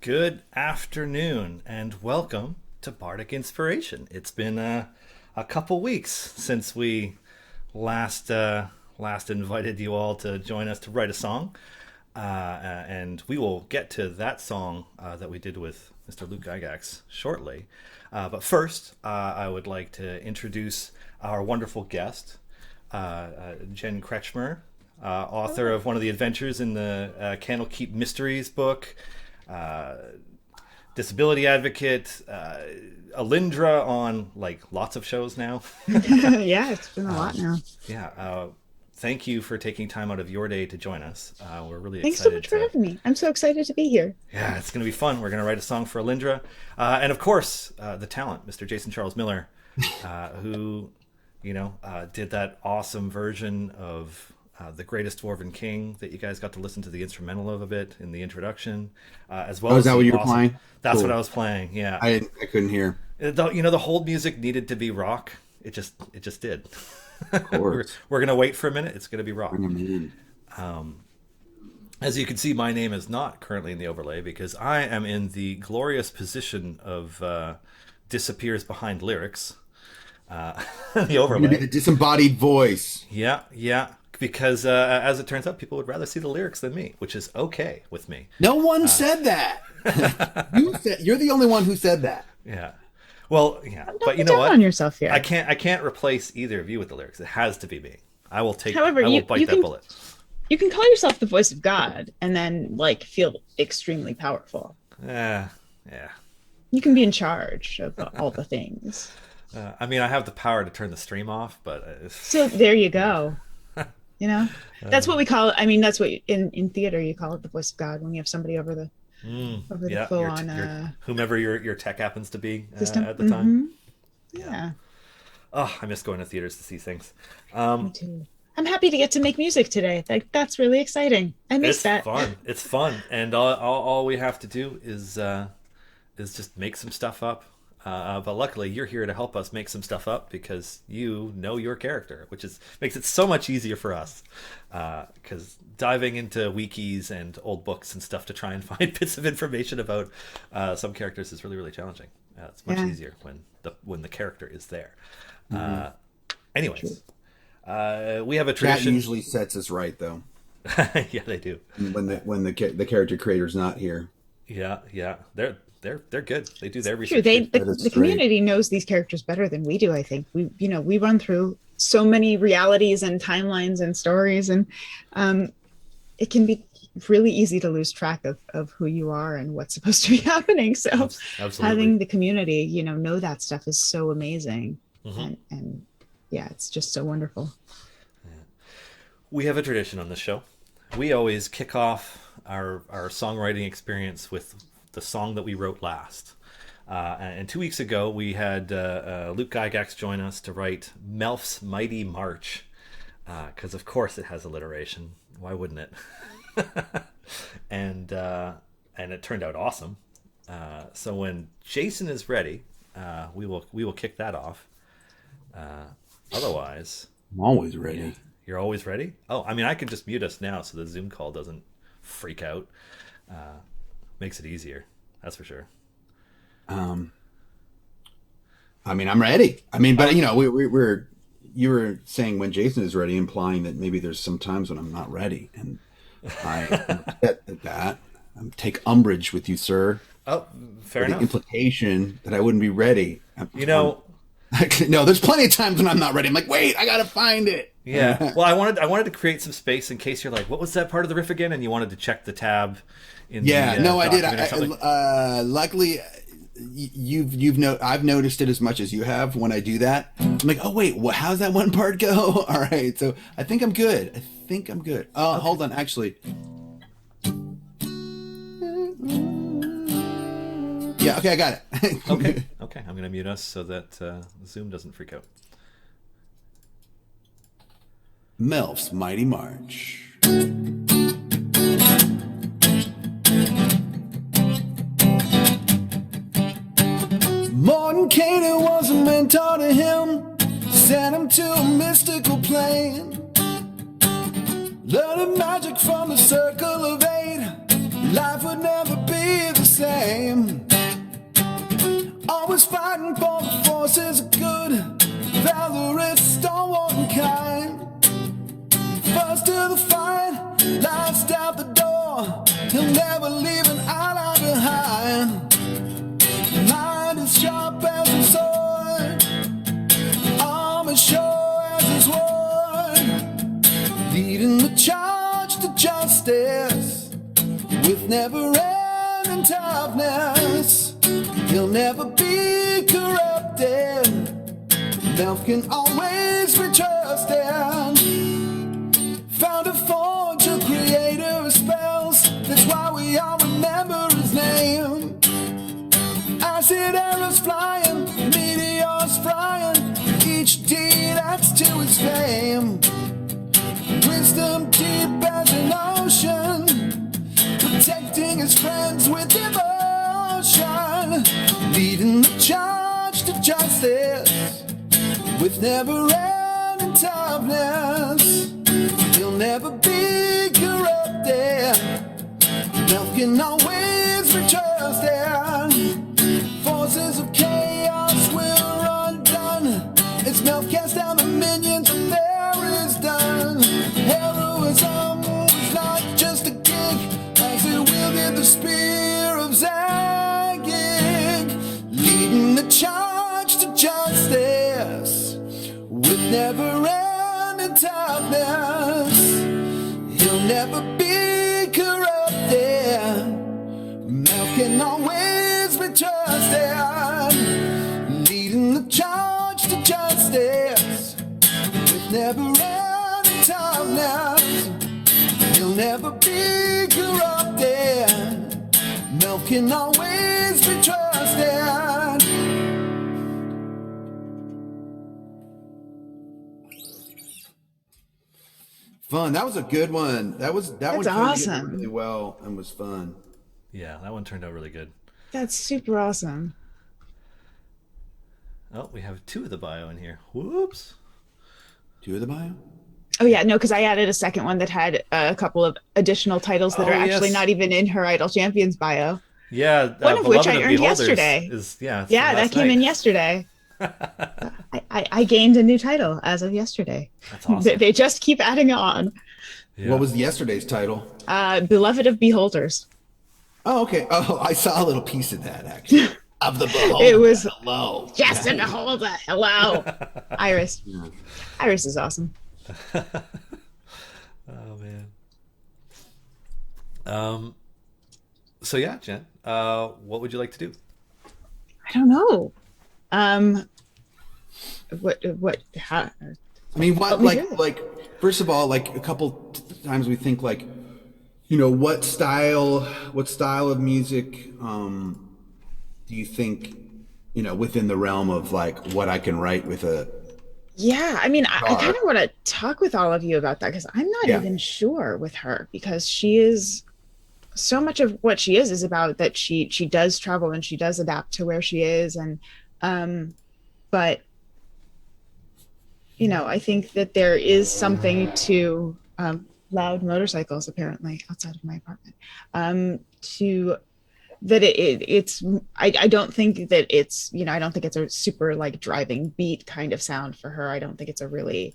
Good afternoon and welcome to Bardic Inspiration. It's been a couple weeks since we last invited you all to join us to write a song, and we will get to that song that we did with Mr. Luke Gygax shortly. But first, I would like to introduce our wonderful guest, Jen Kretschmer, author of one of the adventures in the Candlekeep Mysteries book. Disability advocate, Alyndra on like lots of shows now. Yeah, it's been a lot now. Thank you for taking time out of your day to join us. We're really Thanks so excited much for having me. I'm so excited to be here. Yeah, it's going to be fun. We're going to write a song for Alyndra. And of course, the talent, Mr. Jason Charles Miller, who, did that awesome version of The Greatest Dwarven King that you guys got to listen to the instrumental of a bit in the introduction, as well as is that what you were awesome, playing? That's Cool. what I was playing. Yeah, I couldn't hear. the hold music needed to be rock. It just did. Of course. We're gonna wait for a minute. It's gonna be rock. Bring 'em in. As you can see, my name is not currently in the overlay because I am in the glorious position of disappears behind lyrics. The You're the overlay. disembodied voice. Yeah. Because as it turns out, people would rather see the lyrics than me, which is okay with me. No one said that. You're the only one who said that. Yeah. Well, yeah, Don't but be you know down what? on yourself here. I can't replace either of you with the lyrics. It has to be me. I will take. However, I will you- bite you that can- bullet. You can call yourself the voice of God and then feel extremely powerful. Yeah. You can be in charge of all the things. I mean, I have the power to turn the stream off, but So there you go. That's what we call it. I mean, that's what in theater you call it the voice of God when you have somebody over the yeah, full your, on whomever your tech happens to be system. at the time. Yeah, Oh, I miss going to theaters to see things. me too. I'm happy to get to make music today. That's really exciting. I miss It's that. fun. It's fun, and all we have to do is just make some stuff up. But luckily, you're here to help us make some stuff up because you know your character, which makes it so much easier for us. Because diving into wikis and old books and stuff to try and find bits of information about some characters is really, really challenging. It's much easier when the character is there. Anyways, we have a That tradition. usually sets us right, though. Yeah, they do. When the character creator's not here. Yeah, they're good. They do their True. research. That is The community knows these characters better than we do. I think we run through so many realities and timelines and stories, and it can be really easy to lose track of who you are and what's supposed to be happening. So Absolutely. having the community, know that stuff is so amazing, and yeah, it's just so wonderful. We have a tradition on this show. We always kick off our songwriting experience with the song that we wrote last. And 2 weeks ago, we had Luke Gygax join us to write Melf's Mighty March. Because, of course, it has alliteration. Why wouldn't it? and it turned out awesome. So when Jason is ready, we will kick that off. Otherwise... I'm always ready. Yeah. You're always ready? Oh, I mean, I can just mute us now so the Zoom call doesn't freak out. Makes it easier. That's for sure. I mean, I'm ready. I mean, but we're you were saying when Jason is ready, implying that maybe there's some times when I'm not ready, and I get that. Take umbrage with you, sir. Oh, fair For the enough. implication that I wouldn't be ready. No, there's plenty of times when I'm not ready. I'm like, wait, I gotta find it. yeah. Well, I wanted to create some space in case you're like, what was that part of the riff again? And you wanted to check the tab in Yeah, the no, I did. document or something. Luckily, I've noticed it as much as you have when I do that. I'm like, oh wait, how's that one part go? All right, so I think I'm good. Oh, okay. Hold on, actually. Yeah, okay, I got it. Okay. I'm going to mute us so that Zoom doesn't freak out. Melf's Mighty March. Morton Cater was a mentor to him, sent him to a mystical plane. Learning magic from the circle of eight, life would never be the same. the fight, last out the door. He'll never leave an ally behind. Mind is sharp as a sword, arm as sure as his word, leading the charge to justice with never-ending toughness. He'll never be corrupted. Melf can always be trusted. Found a forger, creator of spells. That's why we all remember his name. Acid arrows flying, meteors frying. Each deed adds to his fame. Wisdom deep as an ocean, protecting his friends with devotion, leading the charge to justice with never-ending toughness. He'll never be corrupted. Melf can always be trusted. Forces of chaos will run done. It's Melf cast down the minions and there is done. Heroism was not just a gig as he wielded the spear of Zagig, leading the charge to justice with never-ending toughness. He'll never be corrupted. Melf can always be trusted, leading the charge to justice with never-ending toughness. He'll never be corrupted. Melf can always be trusted. Fun. That was a good one. That one came awesome. together really well and was fun. Yeah, that one turned out really good. That's super awesome. Oh, we have 2 of the bio in here. Whoops. 2 of the bio? Oh yeah, no, because I added a second one that had a couple of additional titles that are actually not even in her Idle Champions bio. Yeah, one of which I earned Beholders yesterday. Yeah, that came in yesterday. I gained a new title as of yesterday. That's awesome. They just keep adding on. Yeah. What was yesterday's title? Beloved of Beholders. Oh, okay. Oh, I saw a little piece of that actually. Of the beholder. It was hello. Just a beholder. Hello, Iris. Yeah. Iris is awesome. Oh man. So yeah, Jen. What would you like to do? I don't know. How? I mean, like first of all, like a couple times we think like, you know, what style of music do you think, you know, within the realm of like what I can write with a I mean, I kind of want to talk with all of you about that because I'm not even sure with her because she is so much of what she is about that she does travel and she does adapt to where she is and but you know, I think that there is something to loud motorcycles apparently outside of my apartment to that it's I don't think that it's, you know, I don't think it's a super like driving beat kind of sound for her. I don't think it's a really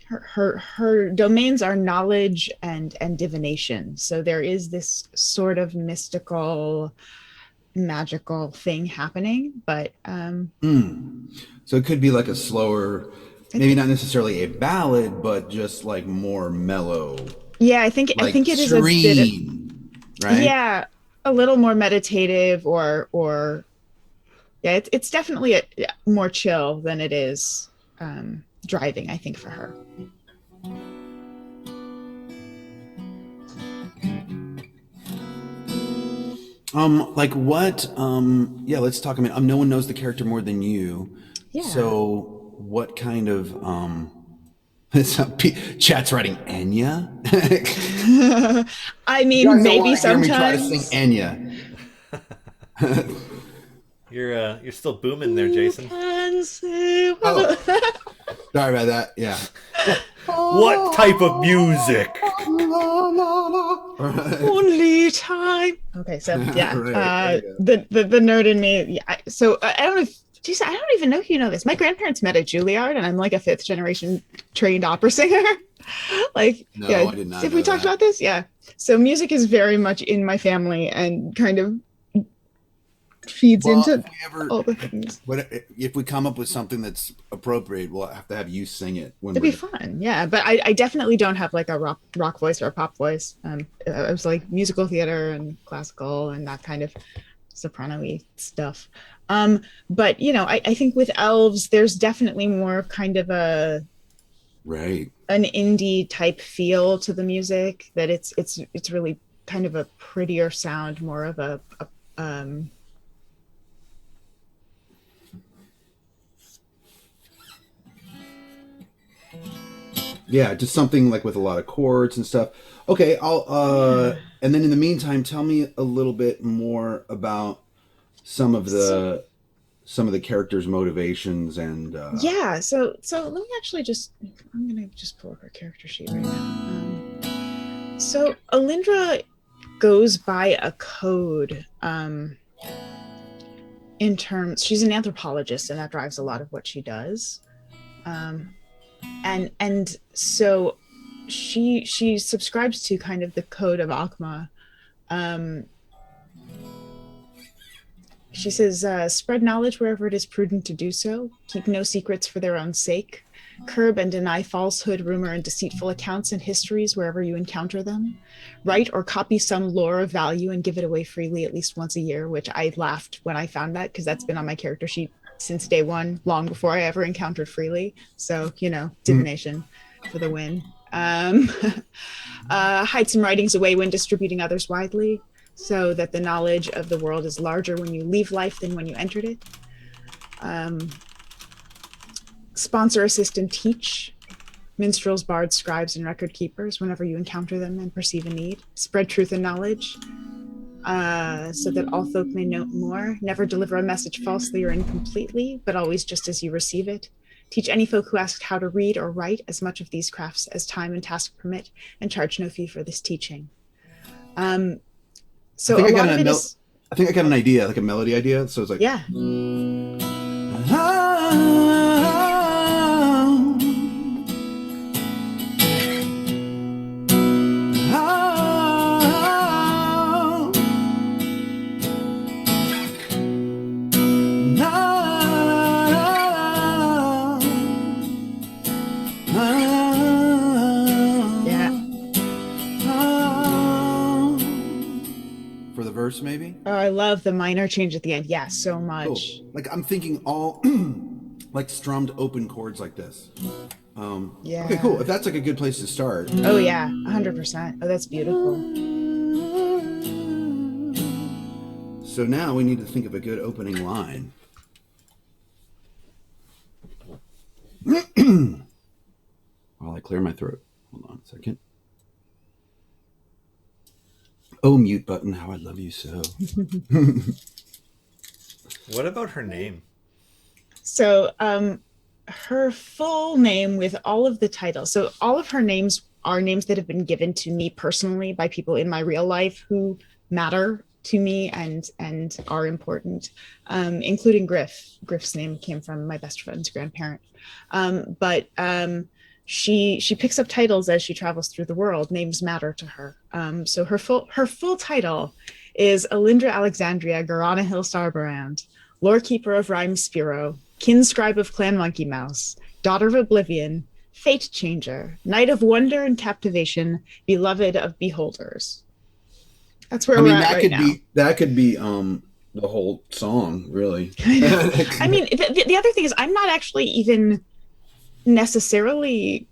her domains are knowledge and divination. So there is this sort of mystical, magical thing happening, but so it could be like a slower, maybe not necessarily a ballad, but just like more mellow. Yeah, I think it is serene, right? Yeah, a little more meditative or yeah, it's definitely more chill than it is driving, I think, for her. Like what, let's talk a minute. No one knows the character more than you. Yeah. So what kind of, chat's writing Enya? I mean, maybe sometimes. Hear me try to sing Enya. You're still booming there, Jason. Sorry about that. Yeah. What type of music? Only time. Okay, so yeah, the nerd in me. Yeah, so I don't know if geez, I don't even know if you know this. My grandparents met at Juilliard, and I'm like a 5th generation trained opera singer. Like, No, yeah, I did not if know we talked that. about this, yeah. So music is very much in my family and kind of feeds Well, into if we ever, all the things. if we come up with something that's appropriate, we'll have to have you sing it when It'd we're be done. fun, yeah. But I definitely don't have like a rock voice or a pop voice. I was like musical theater and classical and that kind of soprano-y stuff. Um, but I think with elves, there's definitely more kind of Right. an indie type feel to the music. That it's really kind of a prettier sound, more of a Yeah, just something like with a lot of chords and stuff. Okay, I'll yeah. and then in the meantime, tell me a little bit more about some of So the some of the characters' motivations and yeah, so let me actually just I'm gonna just pull up her character sheet right now. So Alyndra goes by a code in terms she's an anthropologist and that drives a lot of what she does. Um, and so she subscribes to kind of the code of Akma. Um, she says, spread knowledge wherever it is prudent to do so, keep no secrets for their own sake, curb and deny falsehood, rumor, and deceitful accounts and histories wherever you encounter them, write or copy some lore of value and give it away freely at least once a year, which I laughed when I found that because that's been on my character sheet since day one, long before I ever encountered freely. So, divination for the win. Hide some writings away when distributing others widely, so that the knowledge of the world is larger when you leave life than when you entered it. Um, Sponsor, assist, and teach minstrels, bards, scribes, and record keepers whenever you encounter them and perceive a need. Spread truth and knowledge, so that all folk may know more. Never deliver a message falsely or incompletely, but always just as you receive it. Teach any folk who ask how to read or write as much of these crafts as time and task permit, and charge no fee for this teaching. Um, I so think a I got lot of it is, I think I got an idea, like a melody idea. So it's like yeah, yeah. for the verse, maybe. Oh, I love the minor change at the end. Yeah, so Cool. much. Like I'm thinking all like strummed open chords like this. Okay, cool. Yeah. If that's like a good place to start. Oh yeah, 100%. Oh, that's beautiful. So now we need to think of a good opening line. While I clear my throat. Hold on a second. Oh, mute button, how I love you so. What about her name? So, her full name with all of the titles. So all of her names are names that have been given to me personally by people in my real life who matter to me and are important, including Griff. Griff's name came from my best friend's grandparent. But she picks up titles as she travels through the world. Names matter to her. So her full title is Alyndra Alexandria Garana Hill Starbrand, lore keeper of Rhyme Spiro, kinscribe of Clan Monkey Mouse, daughter of Oblivion, fate changer, knight of wonder and captivation, beloved of beholders. That's where I we're mean, at that right could now. be the whole song, really. I mean, the other thing is, I'm not actually even necessarily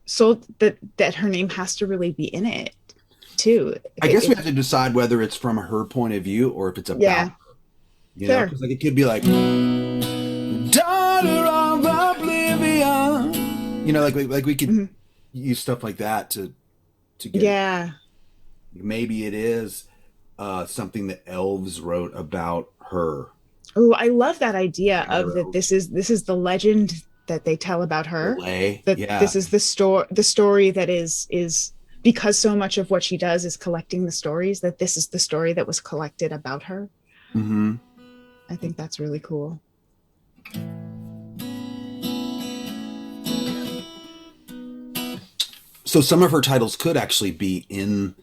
sold that her name has to really be in it, too. I guess we If have to decide whether it's from her point of view or if it's about yeah, her. You know, fair. because like it could be like daughter of Oblivion. You know, like we could Mhm. use stuff like that to get it. Yeah. Maybe it is something that elves wrote about her. Oh, I love that idea Other of that elves. this is the legend that they tell about The her. lay. That Yeah. this is the story that is because so much of what she does is collecting the stories, that this is the story that was collected about her. Mm-hmm. I think that's really cool. So some of her titles could actually be in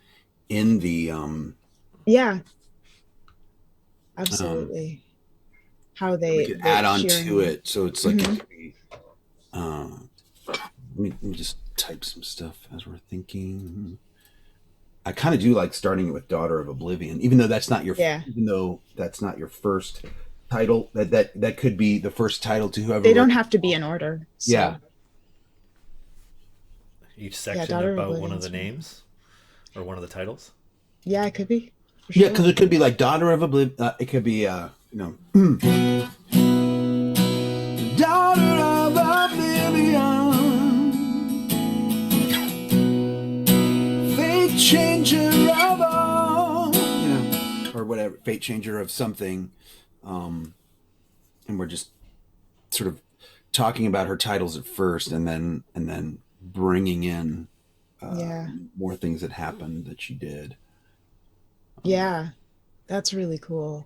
the Yeah, absolutely. How we they could the add on sharing. to it, so it's like it Mhm. could be. Let me just type some stuff as we're thinking. I kind of do like starting it with Daughter of Oblivion, even though that's not your Yeah, first title. That could be the first title to whoever they wrote. don't have to be in order. Yeah, So Each yeah, section Daughter of about one of Oblivion's the fine. names or one of the titles. Yeah, it could be for yeah, because sure. it could be like Daughter of Oblivion. It could be Daughter of Oblivion, fate changer of all, or whatever, fate changer of something, and we're just sort of talking about her titles at first, and then bringing in Yeah, more things that happened that she did. yeah, that's really cool.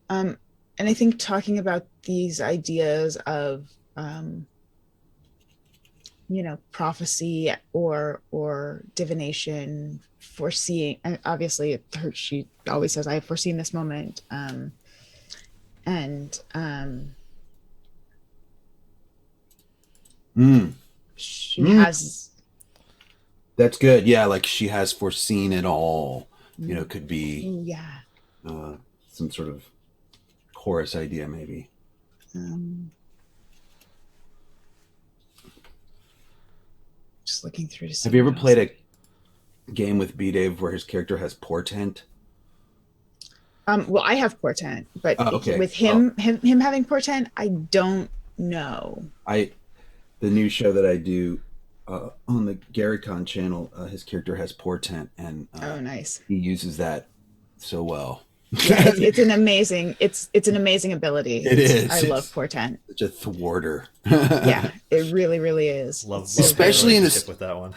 Um, and I think talking about these ideas of prophecy or divination, foreseeing, and obviously she always says, I have foreseen this moment. And Mm. she Mm. has That's good. Yeah, like she has foreseen it all. Could be yeah. some sort of chorus idea, maybe. Um, just looking through to see Have you what ever else. played a game with B Dave where his character has portent? Well, I have portent, but Oh, okay. with Well, him having portent, I don't know. I the new show that I do on the GaryCon channel, his character has portent, and Oh, nice. he uses that so well. Yeah, it's an amazing ability. It is. I love It's portent. such a thwarter. Yeah, it really, really is. Love It's so love the good. Especially in a relationship with that one.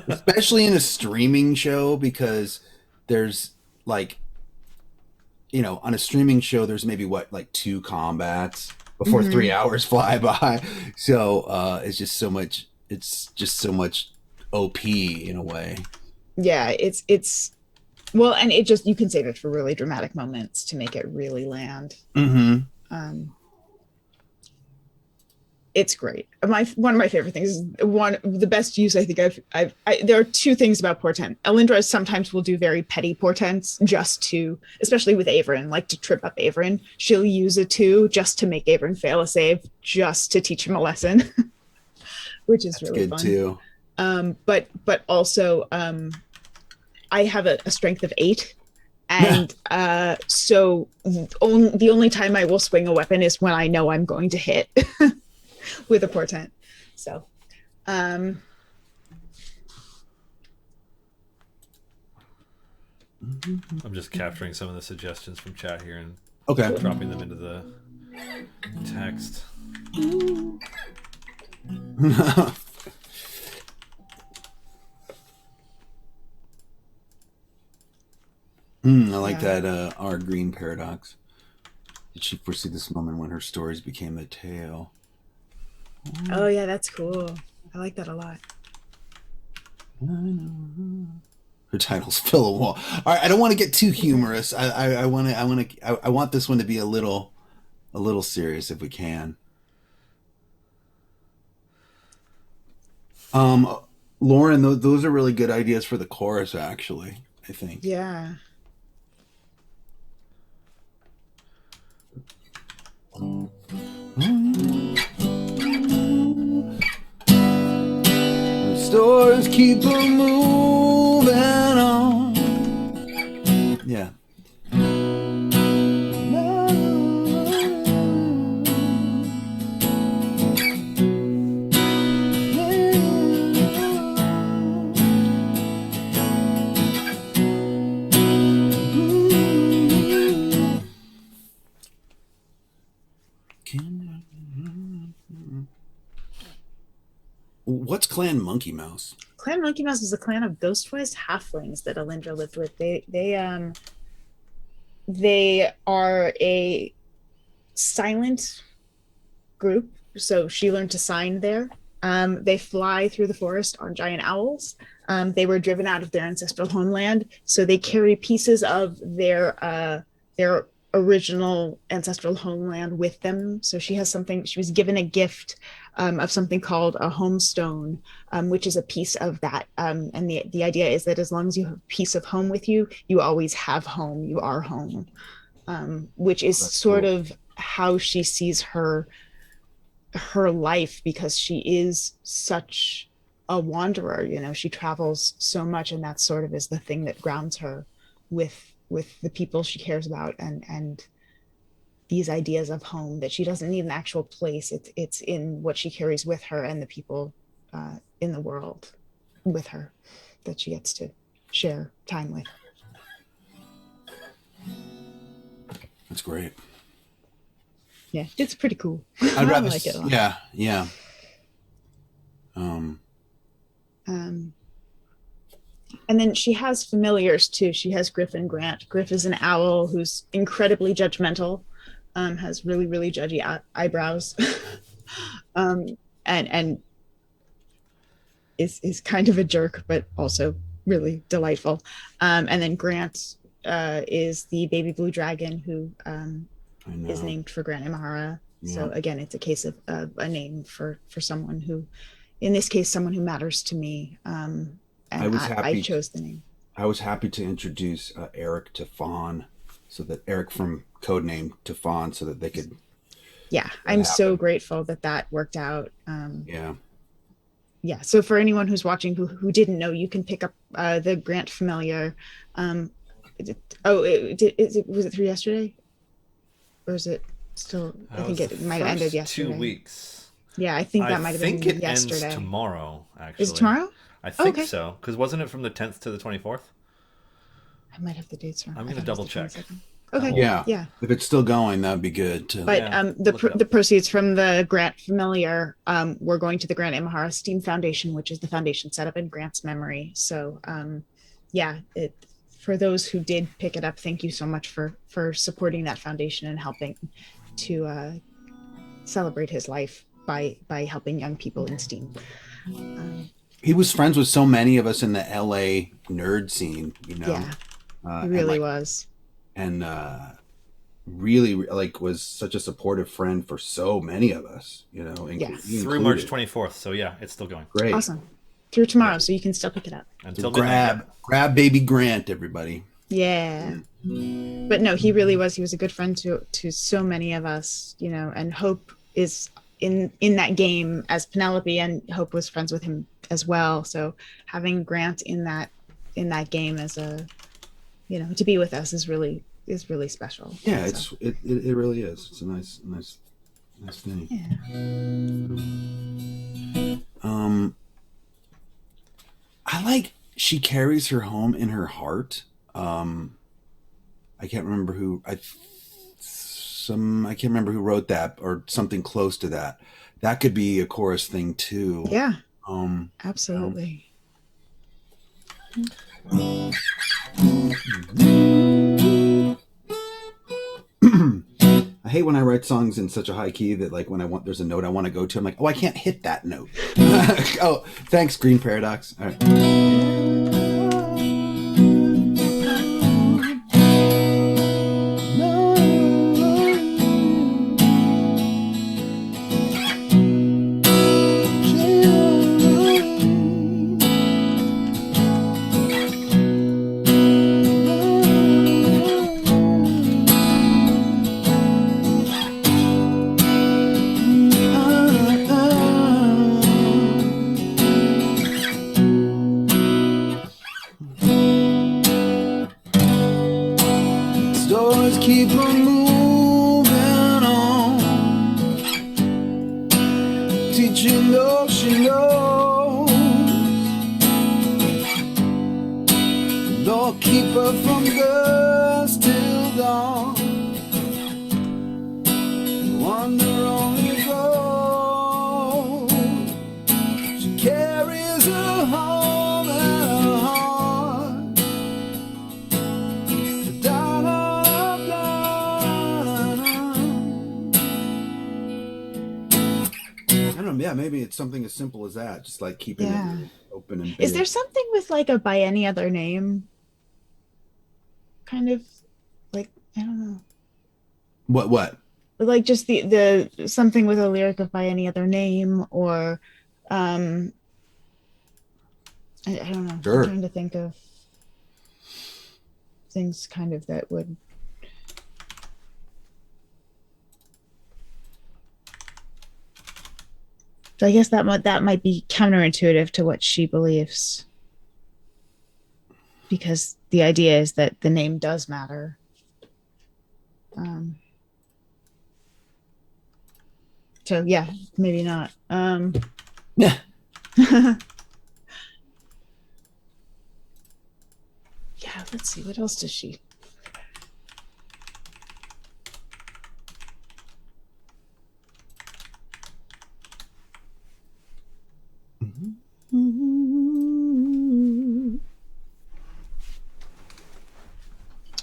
especially in a streaming show, because there's like, on a streaming show there's maybe like two combats before Hmm. 3 hours fly by. So it's just so much OP in a way. Yeah, it's well, and it just, you can save it for really dramatic moments to make it really land. Mm-hmm. Um, it's great. One of my favorite things is one the best use I think there are two things about portent. Alyndra sometimes will do very petty portents just to, especially with Averin, like to trip up Averin. She'll use a two just to make Averin fail a save, just to teach him a lesson, which is That's really good fun. too. But also I have a strength of 8, and so the only time I will swing a weapon is when I know I'm going to hit with a portent. So I'm just capturing some of the suggestions from chat here and Okay. dropping them into the text. I like Yeah. that R Green paradox. Did she foresee this moment when her stories became the tale? Oh yeah, that's cool. I like that a lot. Her titles fill a wall. All right, I don't want to get too humorous. I want this one to be a little serious if we can. Lauren, those are really good ideas for the chorus, actually, I think. Yeah. The stories keep on moving on. Yeah. What's Clan Monkey Mouse? Clan Monkey Mouse is a clan of ghost-voiced halflings that Alyndra lived with. They are a silent group, so she learned to sign there. They fly through the forest on giant owls. They were driven out of their ancestral homeland, so they carry pieces of their original ancestral homeland with them. So she has something. She was given a gift of something called a homestone, which is a piece of that. And the idea is that as long as you have a piece of home with you, you always have home. You are home, which is That's sort cool. of how she sees her life, because she is such a wanderer. She travels so much, and that sort of is the thing that grounds her with the people she cares about, and these ideas of home, that she doesn't need an actual place. It's in what she carries with her and the people in the world with her that she gets to share time with. That's great. Yeah, it's pretty cool. I'd rather, like it a lot. yeah. And then she has familiars too. She has Griff and Grant. Griff is an owl who's incredibly judgmental, has really, really judgy eyebrows, and is kind of a jerk, but also really delightful. And then Grant is the baby blue dragon who I know. is named for Grant Imahara. Yeah. So again, it's a case of a name for someone who, in this case, someone who matters to me. And I chose the name. I was happy to introduce Eric to Fawn, so that Eric from Codename to Fawn, so that they could. Yeah, I'm so grateful that worked out. Yeah. Yeah. So for anyone who's watching who didn't know, you can pick up the Grant familiar. Was it through yesterday, or is it still? I think it might have ended yesterday. 2 weeks. Yeah, I think that might have been yesterday. I think it ends tomorrow. Actually, is it tomorrow? I think so, because wasn't it from the 10th to the 24th? I might have the dates wrong. I'm going to double check. Okay. Yeah. If it's still going, that'd be good. But the proceeds from the Grant familiar were going to the Grant Imahara Steam Foundation, which is the foundation set up in Grant's memory. So, for those who did pick it up, thank you so much for supporting that foundation and helping to celebrate his life by helping young people in Steam. He was friends with so many of us in the LA nerd scene, Yeah, he really was. And really was such a supportive friend for so many of us, through March 24th. So yeah, it's still going. Great. Awesome. Through tomorrow, so you can still pick it up. Until grab baby Grant, everybody. Yeah. But no, he really was. He was a good friend to so many of us, and Hope is in that game as Penelope, and Hope was friends with him as well. So having Grant in that game as a, to be with us is really special. Yeah, so. it really is. It's a nice thing. Yeah. I like she carries her home in her heart. I can't remember who wrote that, or something close to that. That could be a chorus thing too. Yeah. Absolutely. I hate when I write songs in such a high key that when there's a note I want to go to, I'm like, oh, I can't hit that note. Oh, thanks, Green Paradox. All right. Keep on moving on, teaching though she knows, Lord keep her from dusk till dawn, wander only goes, she carries her home in her heart, yeah, maybe it's something as simple as that, just like keeping it Yeah. really open and Is there big. something with like a by any other name kind of like I don't know. What? Like just the something with a lyric of by any other name or um I don't know. I'm Sure. trying to think of things kind of that would so I guess that might be counterintuitive to what she believes because the idea is that the name does matter. Um, so yeah, maybe not. Yeah. Yeah, let's see. What else does she?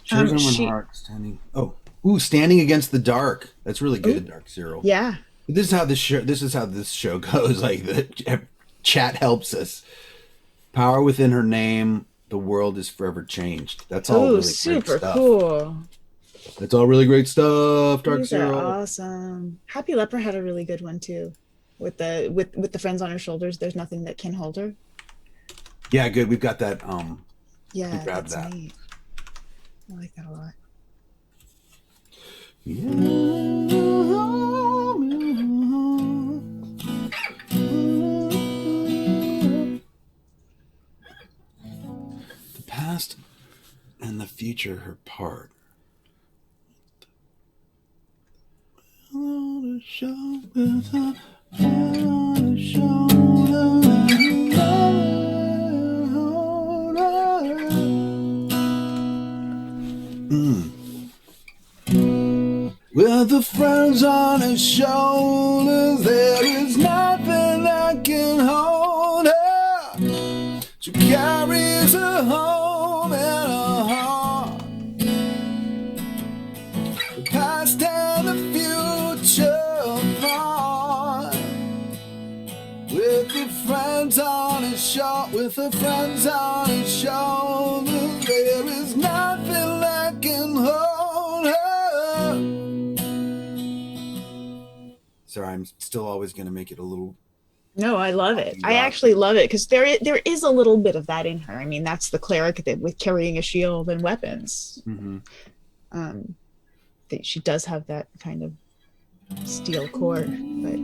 Chosen when She. heart standing. Oh, ooh, standing against the dark. That's really Oh, good, Dark Zero. yeah. This is how this show. This is how this show goes. Like the chat helps us. Power within her name. The world is forever changed. That's all Oh, really great super stuff. cool. That's all really great stuff. Dark These are Zero. awesome. Happy Leper had a really good one too, with the friends on her shoulders. There's nothing that can hold her. Yeah, good. We've got that. We Yeah, grabbed that's that. neat. I like that a lot. The past and the future her part. With the friends on his shoulders, there is nothing that can hold her. She carries her home in her heart. The past and the future apart. With the friends on his shoulders, there is nothing that can hold her. Sorry, I'm still always going to make it a little. No, I love it. I Rock. actually love it because there is a little bit of that in her. I mean, that's the cleric that with carrying a shield and weapons. Mm-hmm. That she does have that kind of steel core, but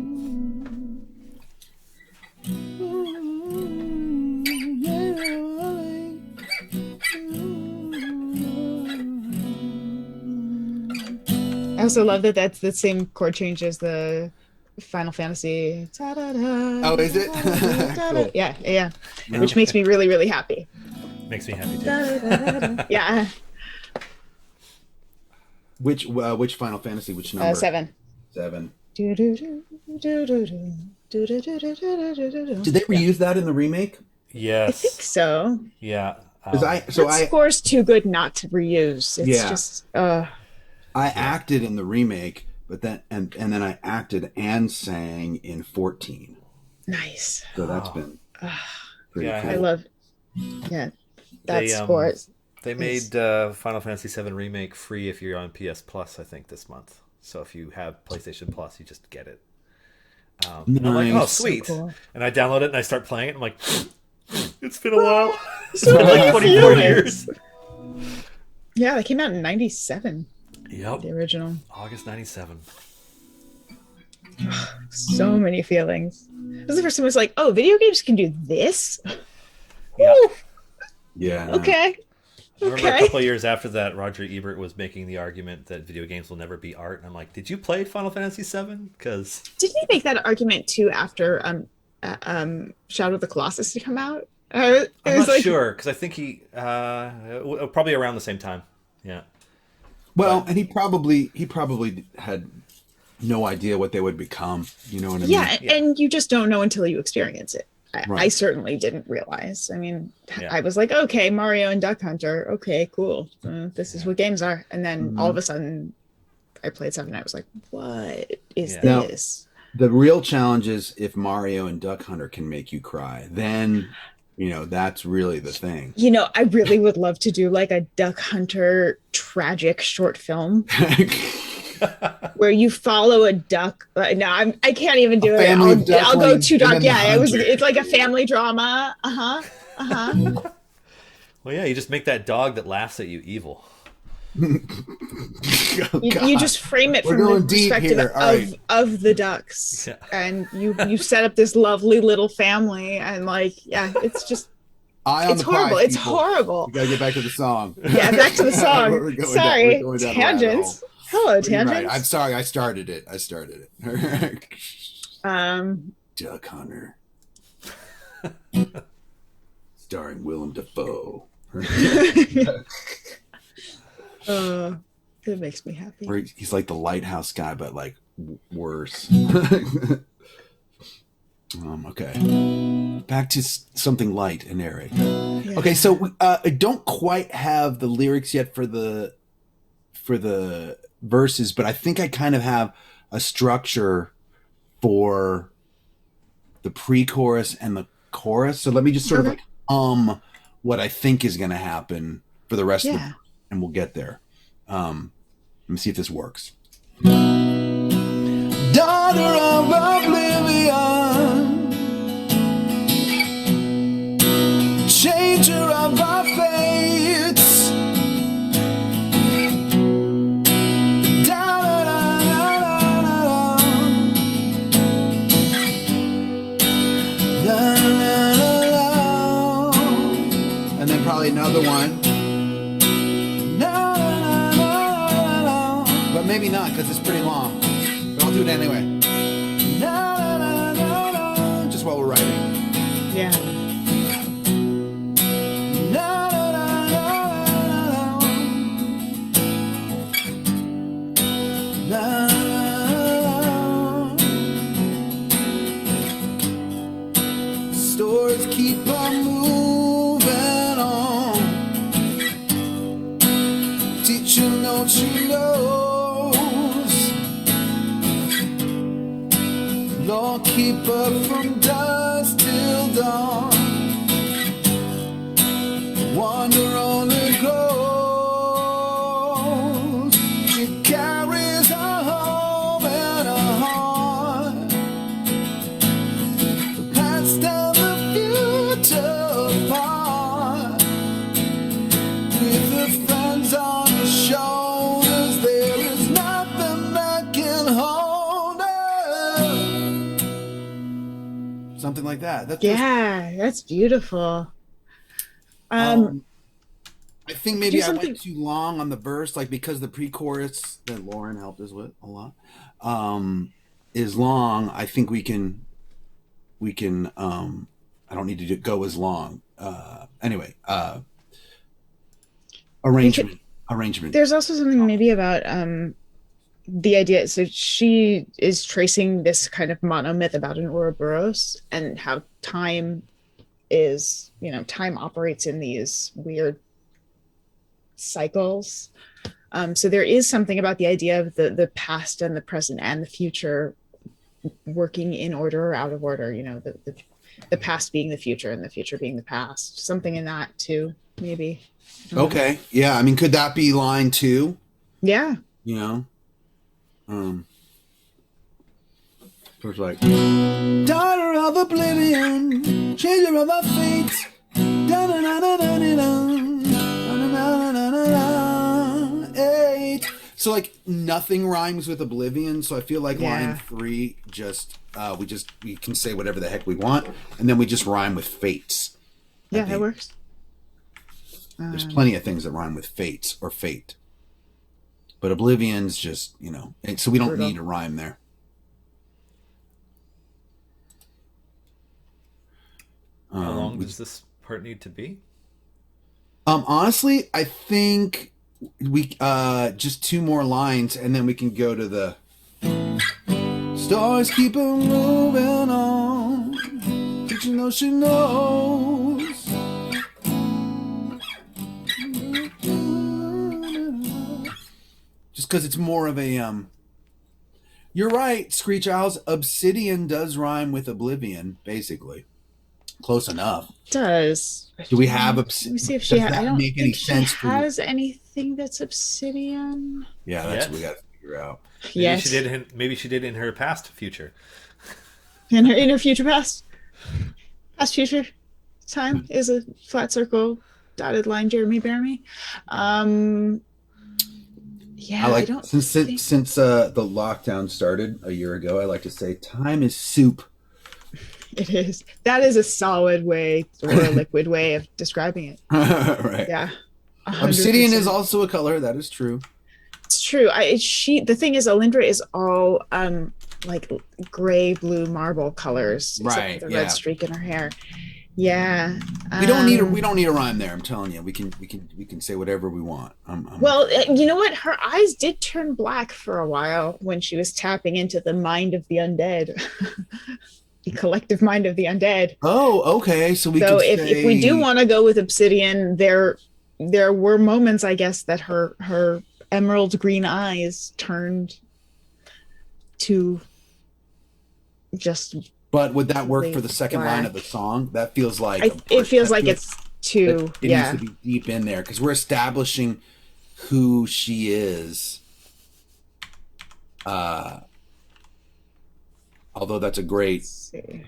I also love that that's the same chord change as the Final Fantasy. Oh, is it? Cool. Yeah, yeah. Which makes me really, really happy. Makes me happy too. Yeah. Which Final Fantasy? Which number? 7. 7. Did Did they reuse that in the remake? I think Yes. so. Yeah. Because That score's too good not to reuse. It's Yeah. just I acted in the remake, but then and then I acted and sang in 14. nice. So that's been pretty Yeah, cool. I love that They, score. They made Final Fantasy VII Remake free if you're on PS Plus, I think, this month. So if you have PlayStation Plus, you just get it. And I'm like, oh, Nice. sweet. So cool. And I download it and I start playing it. I'm like, it's been a while. So It's been like many 24 feelings. years. Yeah, that came out in 97, Yep. the original. August 97. So many feelings. This is the first time I was like, oh, video games can do this? Yeah. Woo, Yeah. okay. I remember a Okay. couple of years after that, Roger Ebert was making the argument that video games will never be art. And I'm like, did you play Final Fantasy VII? Because Didn't he make that argument too after Shadow of the Colossus to come out? I'm it was not like, sure. Because I think he probably around the same time. Yeah. Well, and he probably had no idea what they would become. You know what I mean? yeah, Yeah. and you just don't know until you experience it. I Right. certainly didn't realize. I mean, Yeah. I was like, okay, Mario and Duck Hunter. Okay, cool. This is what games are. And then all of a sudden, I played something. And I was like, what is Now- this? The real challenge is if Mario and Duck Hunter can make you cry. Then, that's really the thing. I really would love to do like a Duck Hunter tragic short film where you follow a duck. No, I can't even do it. I'll go too dark. Yeah, it's like a family drama. Well, yeah, you just make that dog that laughs at you evil. You just frame it from the perspective of the ducks, and you set up this lovely little family, and it's just it's horrible. It's horrible. You gotta get back to the song. Yeah, back to the song. Sorry, tangents. Hello, tangents. Right. I'm sorry, I started it. Duck Hunter, starring Willem Dafoe. It makes me happy. Or he's like the lighthouse guy, but like worse. Okay, back to something light and airy. Yeah. Okay, so I don't quite have the lyrics yet for the verses, but I think I kind of have a structure for the pre-chorus and the chorus. So let me just sort of what I think is going to happen for the rest of the, and we'll get there. Let me see if this works. Daughter of Oblivion, changer of our fates, and then probably another one. But maybe not, because it's pretty long. But I'll do it anyway. Just while we're writing. Yeah. Stories keep on moving on. Teacher, don't you know? Lord, keep her from dusk till dawn. Wander on the grows. She carries her home in her heart. The past and the future apart. With her friends on the shoulders, there is nothing that can hold her. Something like that. That's beautiful. I think maybe I went too long on the verse, like because the pre-chorus that Lauren helped us with a lot is long. I think we can. I don't need to go as long. Anyway, arrangement. There's also something maybe about the idea. So she is tracing this kind of monomyth about an Ouroboros and how time is, time operates in these weird cycles. So there is something about the idea of the past and the present and the future working in order or out of order, the past being the future and the future being the past. Something in that too, maybe. Okay. Yeah. I mean, could that be line 2? Yeah. So it's like, daughter of Oblivion, changer of our fates. So like nothing rhymes with Oblivion, so I feel like line 3 just we can say whatever the heck we want, and then we just rhyme with fates. Yeah, that works. There's plenty of things that rhyme with fates or fate, but Oblivion's just so we don't need a rhyme there. How long does this part need to be? Honestly, I think we just 2 more lines, and then we can go to the stars keep on moving on. Did you know she knows? Just because it's more of a You're right, Screech Owls. Obsidian does rhyme with Oblivion, basically. Close enough. It does. Do we have Let me see if Does she that I don't make any think she sense for you? has anything that's obsidian. Yeah, that's Yes. what we got to figure out. Maybe Yes. she did. Maybe she did in her past future. In her future past. Past future time is a flat circle, dotted line, Jeremy bear me. Yeah, I like don't since think... the lockdown started a year ago. I like to say time is soup. It is. That is a solid way or a liquid way of describing it. Right. Yeah. 100%. Obsidian is also a color. That is true. It's true. The thing is, Alyndra is all like gray blue marble colors, except Right, for the yeah. red streak in her hair. Yeah. We don't need a rhyme there. I'm telling you, we can say whatever we want. Well, you know what? Her eyes did turn black for a while when she was tapping into the mind of the undead, the collective mind of the undead. Oh, okay. So if we do want to go with obsidian, there were moments, I guess, that her emerald green eyes turned to just... But would that work for the second line of the song? That feels like it feels like it's too... It needs to be deep in there because we're establishing who she is. Although that's a great... Let's see.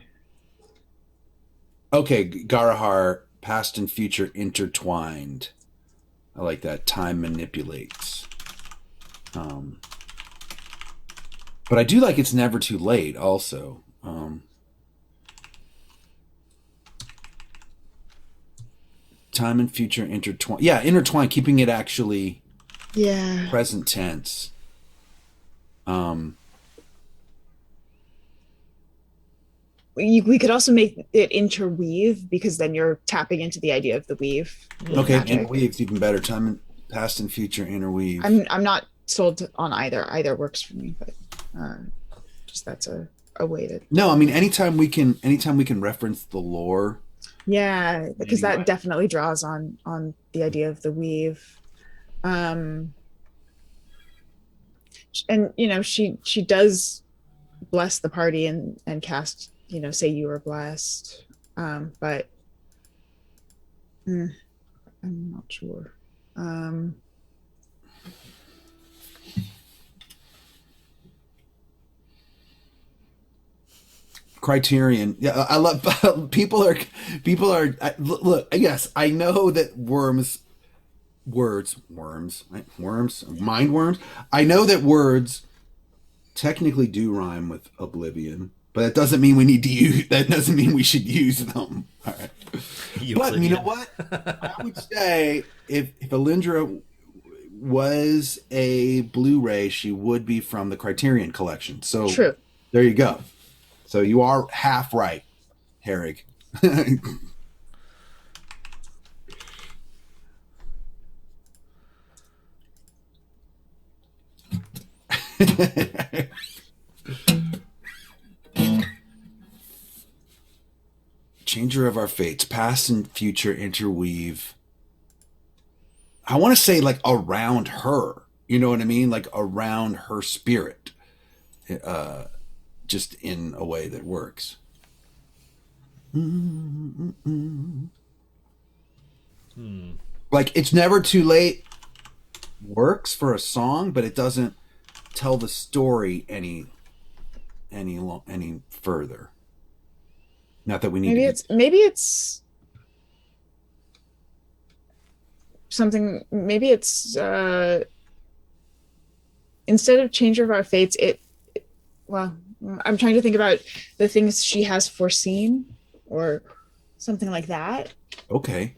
Okay, Garahar, past and future intertwined. I like that. Time manipulates. But I do like it's never too late also. Time and future intertwined. Yeah, intertwined, keeping it actually present tense. We could also make it interweave, because then you're tapping into the idea of the weave. Okay, interweave's even better. Time and past and future interweave. I'm not sold on either. Either works for me, but just that's a way to... No, I mean anytime we can reference the lore. Yeah, because that definitely draws on the idea of the weave. And she does bless the party and cast, say you are blessed. But I'm not sure. Criterion. Yeah, I love people are look, yes, I know that mind worms. I know that words technically do rhyme with Oblivion, but that doesn't mean we should use them. All right. But you know what? I would say if Alyndra was a Blu-ray, she would be from the Criterion collection. So true. There you go. So you are half right, Herrig. Changer of our fates, past and future interweave. I want to say like around her. You know what I mean? Like around her spirit. Just in a way that works. Like it's never too late works for a song, but it doesn't tell the story any further. Not that we need maybe it's something. Maybe it's instead of Changer of Our Fates, I'm trying to think about the things she has foreseen or something like that. Okay.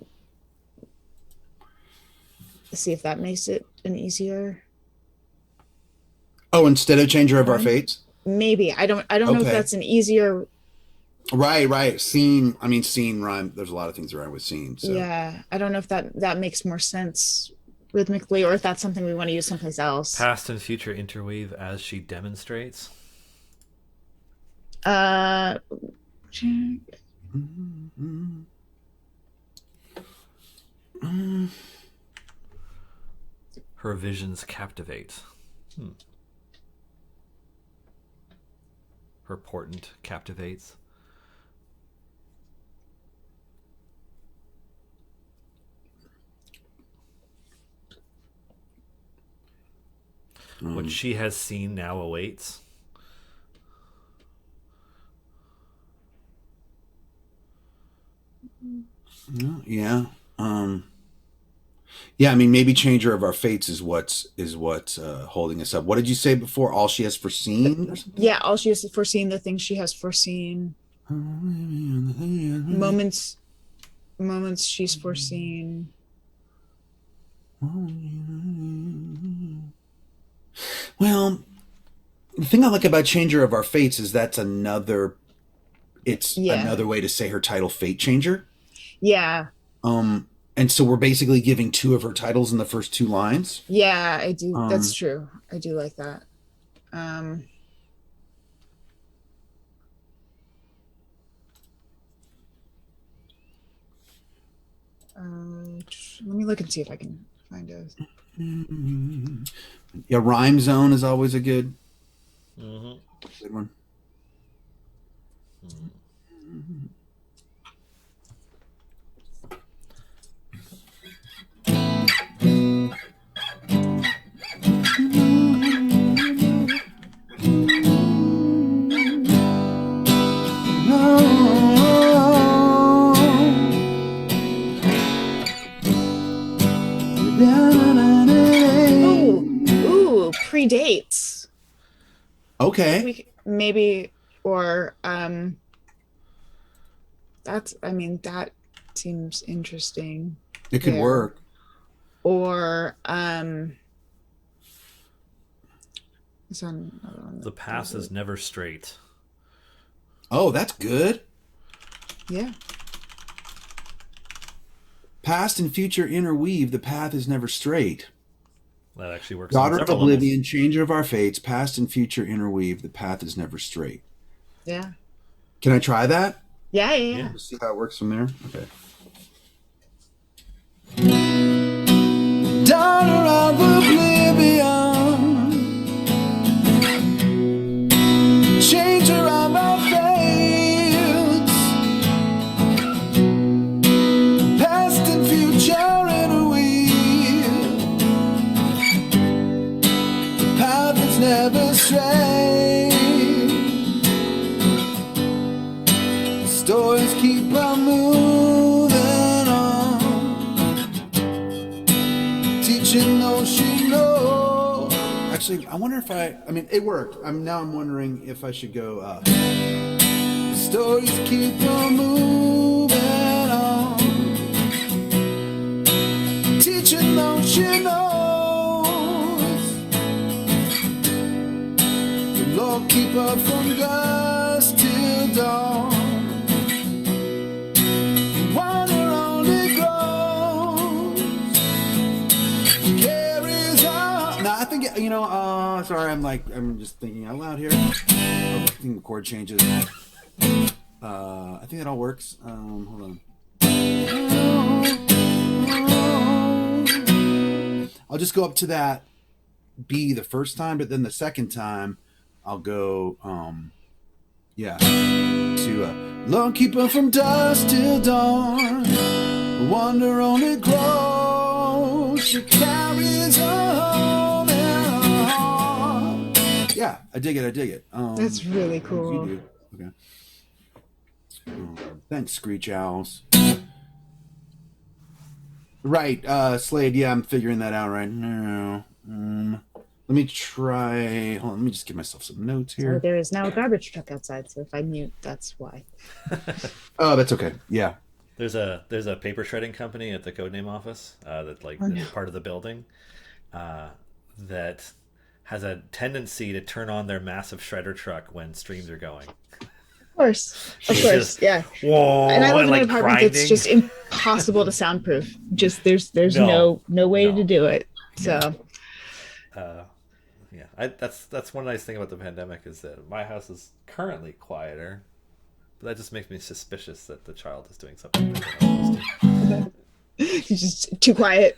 Let's see if that makes it an easier... Oh, instead of Changer of Our Fates? Maybe. I don't know if that's an easier... Right. Scene rhyme. There's a lot of things that rhyme with scene. So. Yeah. I don't know if that makes more sense rhythmically, or if that's something we want to use someplace else. Past and future interweave as she demonstrates. Her visions captivate. her portent captivates. What she has seen now awaits. Yeah. Yeah, I mean, maybe changer of our fates is what's holding us up. What did you say before? All she has foreseen or something? Yeah, all she has foreseen, the things she has foreseen. Moments she's foreseen. Well, the thing I like about changer of our fates is that's another way to say her title, Fate Changer. Yeah. And so we're basically giving 2 of her titles in the first 2 lines. Yeah, I do. That's true. I do like that. Let me look and see if I can find a. Yeah, Rhyme Zone is always a good one. Ooh, predates. Okay. Maybe, or that seems interesting. It could work. Or The path is never straight. Oh, that's good. Yeah. Past and future interweave, the path is never straight. That actually works. Daughter of Oblivion, changer of our fates, past and future interweave, the path is never straight. Yeah. Can I try that? Yeah. Let's see how it works from there. Okay. Daughter of Oblivion, changer of our fates, past and future interweave, the path is never straight. Stories keep on moving on, teaching those she knows. Actually, I wonder if I mean, it worked. I'm wondering if I should go stories keep on moving on, teaching those she knows. The Lord keep her from dusk till dawn. Sorry, I'm just thinking out loud here. I think the chord changes. I think that all works. Hold on. I'll just go up to that B the first time, but then the second time I'll go, to Lord keep her from dusk till dawn. Wonder only grows. She carries on. Yeah, I dig it. That's really cool. Okay. Thanks, Screech Owls. Right, Slade, yeah, I'm figuring that out right now. Let me try... Hold on, let me just give myself some notes here. So there is now a garbage truck outside, so if I mute, that's why. Oh, that's okay. Yeah. There's a paper shredding company at the Codename office that's part of the building that has a tendency to turn on their massive shredder truck when streams are going. Of course, yeah. Whoa, and I live in an apartment grinding. that's just impossible to soundproof. Just there's no way to do it. So, that's one nice thing about the pandemic is that my house is currently quieter, but that just makes me suspicious that the child is doing something that they're not supposed to. It's just too quiet.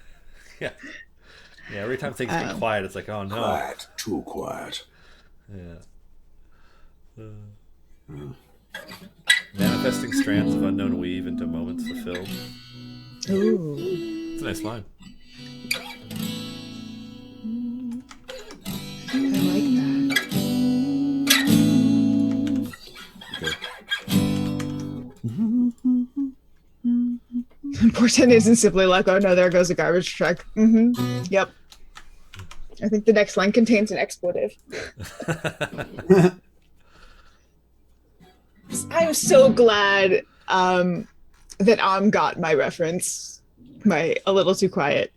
Yeah. Yeah, every time things get quiet, it's like, oh no. Quiet, too quiet. Yeah. Manifesting strands of unknown weave into moments fulfilled. Ooh. It's a nice line. I like that. Portent isn't simply like, oh no, there goes a garbage truck. Yep. I think the next line contains an expletive. I'm so glad that got my reference, my A Little Too Quiet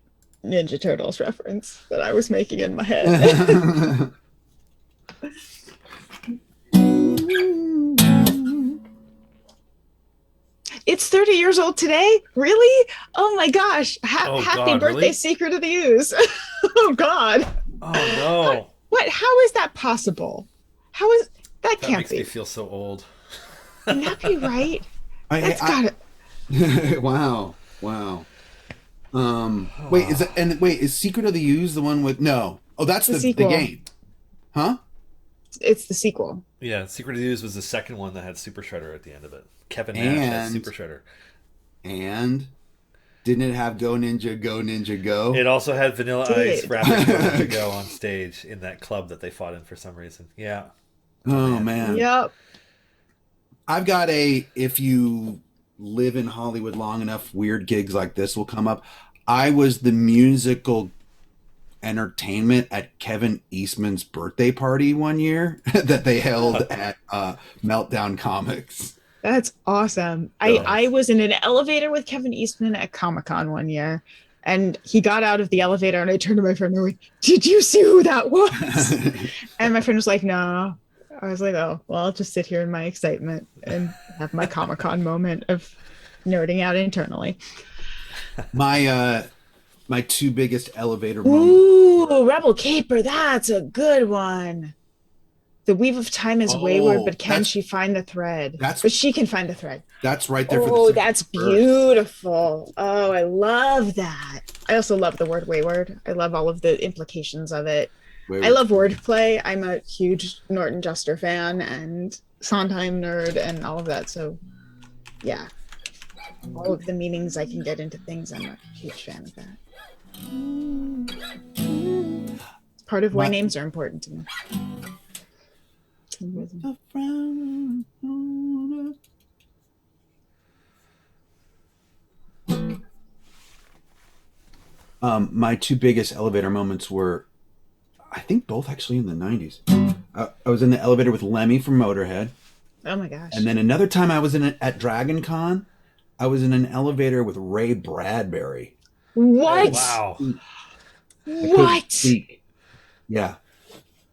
Ninja Turtles reference that I was making in my head. It's 30 years old today? Really? Oh my gosh. Happy birthday, really? Secret of the Ooze. Oh God. Oh no. What? How is that possible? How is that can't makes be. Me feel so old. Can that be right? That's got it. Wow. Wait, is Secret of the Ooze the one with no? Oh, that's the game. Huh? It's the sequel. Yeah, Secret of the Ooze was the second one that had Super Shredder at the end of it. Kevin Nash had Super Shredder. And didn't it have Go Ninja, Go Ninja, Go? It also had Vanilla Ice rapping Go Ninja Go on stage in that club that they fought in for some reason. Yeah. Oh, man. Yep. I've got if you live in Hollywood long enough, weird gigs like this will come up. I was the musical entertainment at Kevin Eastman's birthday party one year that they held at Meltdown Comics. That's awesome. I was in an elevator with Kevin Eastman at Comic-Con one year, and he got out of the elevator, and I turned to my friend and I went, "Did you see who that was?" And my friend was like, "No." I was like, "Oh, well, I'll just sit here in my excitement and have my Comic-Con moment of nerding out internally." My two biggest elevator moments. Ooh, Rebel Caper, that's a good one. The weave of time is wayward, but can she find the thread? But she can find the thread. That's right there. Oh, that's beautiful. Oh, I love that. I also love the word wayward. I love all of the implications of it. Wayward. I love wordplay. I'm a huge Norton Juster fan and Sondheim nerd and all of that. So, yeah. All of the meanings I can get into things, I'm a huge fan of that. It's part of why names are important to me. My two biggest elevator moments were, I think, both actually in the 90s. I was in the elevator with Lemmy from Motorhead. Oh my gosh. And then another time I was at Dragon Con, I was in an elevator with Ray Bradbury. What? Oh, wow. What? Yeah.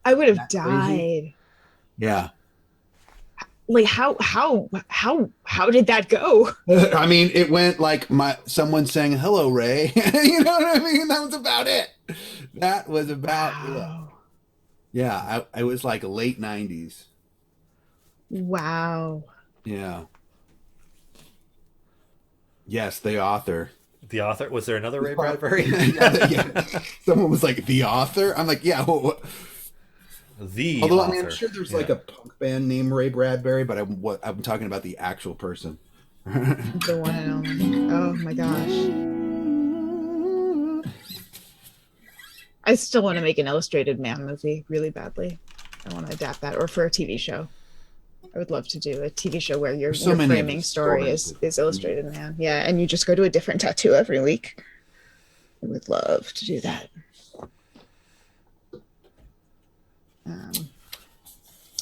I would have died. Crazy? Yeah. Like how did that go? I mean, it went like someone saying hello, Ray. You know what I mean? That was about it. That was about it. Yeah, I was like late 90s. Wow. Yeah. Yes, the author. The author? Was there another Ray Bradbury? Yeah. Someone was like, the author? I'm like, yeah. Although, author. I mean, I'm sure there's like a punk band named Ray Bradbury, but I'm talking about the actual person. The one and only. Oh my gosh. I still want to make an Illustrated Man movie really badly. I want to adapt that, or for a TV show. I would love to do a TV show where your framing story is Illustrated Man. Yeah, and you just go to a different tattoo every week. I would love to do that.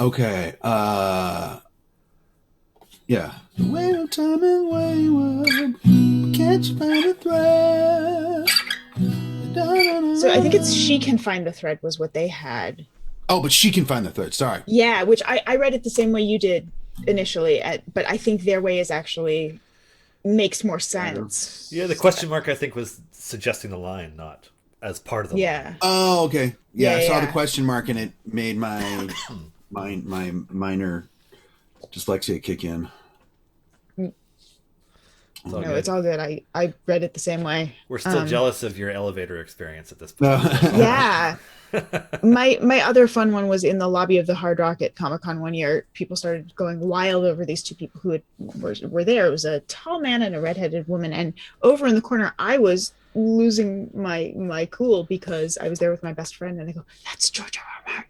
Okay. Yeah. Well, time is wayward. Can't you find a thread? So I think it's She Can Find the Thread was what they had. Oh, but She Can Find the Thread. Sorry. Yeah, which I read it the same way you did initially, but I think their way is actually makes more sense. Yeah, the question mark I think was suggesting the line, not as part of the line. Oh, okay. Yeah, I saw the question mark and it made my minor dyslexia kick in. It's all No, good. it's all good. I read it the same way. We're still jealous of your elevator experience at this No. point. Yeah. My other fun one was in the lobby of the Hard Rock at Comic-Con one year. People started going wild over these two people who were there. It was a tall man and a redheaded woman, and over in the corner I was losing my cool because I was there with my best friend, and I go, "That's George R. R. Martin."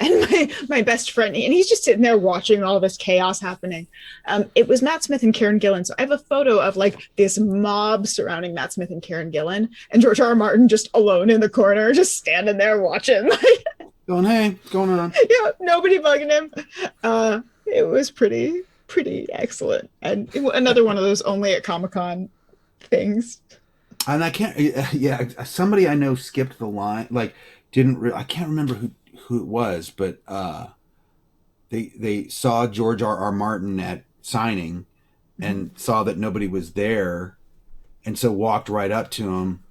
And my best friend, and he's just sitting there watching all this chaos happening. It was Matt Smith and Karen Gillan. So I have a photo of like this mob surrounding Matt Smith and Karen Gillan, and George R. R. Martin just alone in the corner, just standing there watching. Going, hey, what's going on? Yeah, nobody bugging him. It was pretty excellent, and another one of those only at Comic-Con things. And I can't. Yeah, somebody I know skipped the line. Like, I can't remember who it was, but they saw George R. R. Martin at signing and saw that nobody was there, and so walked right up to him,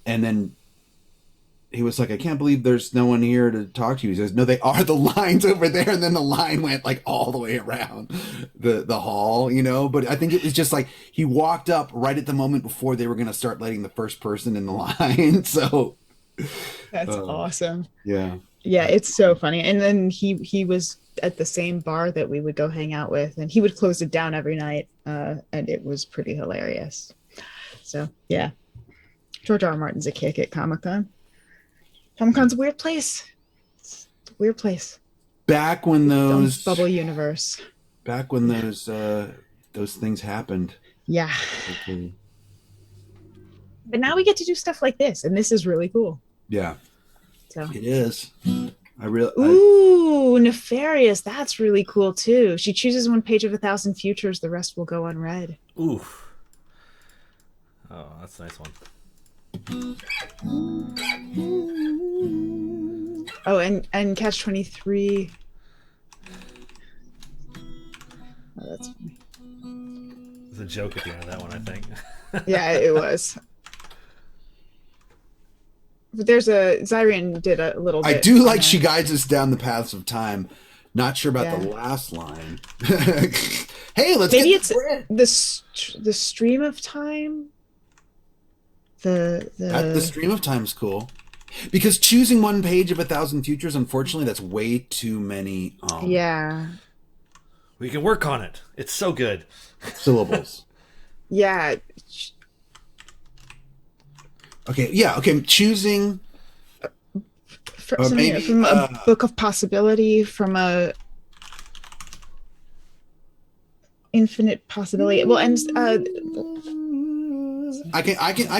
and then he was like, "I can't believe there's no one here to talk to you." He says, "No, they are. The line's over there." And then the line went like all the way around the hall, you know. But I think it was just like he walked up right at the moment before they were going to start letting the first person in the line. So That's awesome. yeah. Yeah, it's so funny. And then he was at the same bar that we would go hang out with, and he would close it down every night, and it was pretty hilarious. So yeah, George R. R. Martin's a kick at Comic-Con. Comic-Con's a weird place. It's a weird place. Back when those bubble universe. Back when those things happened. Yeah. Okay. But now we get to do stuff like this, and this is really cool. Yeah. So It is. Ooh, Nefarious. That's really cool too. She chooses one page of 1,000 futures. The rest will go unread. Ooh. Oh, that's a nice one. Oh, and Catch 23. Oh, that's funny. There's a joke at the end of that one, I think. Yeah, it was. But there's Zyrian did a little bit. I do like she guides us down the paths of time. Not sure about the last line. Hey, maybe it's the stream of time. The stream of time is cool, because choosing one page of 1,000 futures, unfortunately, that's way too many. Yeah. We can work on it. It's so good. Syllables. Yeah. Okay. Yeah. Okay. Choosing. From a book of possibility, from a infinite possibility. Well, and I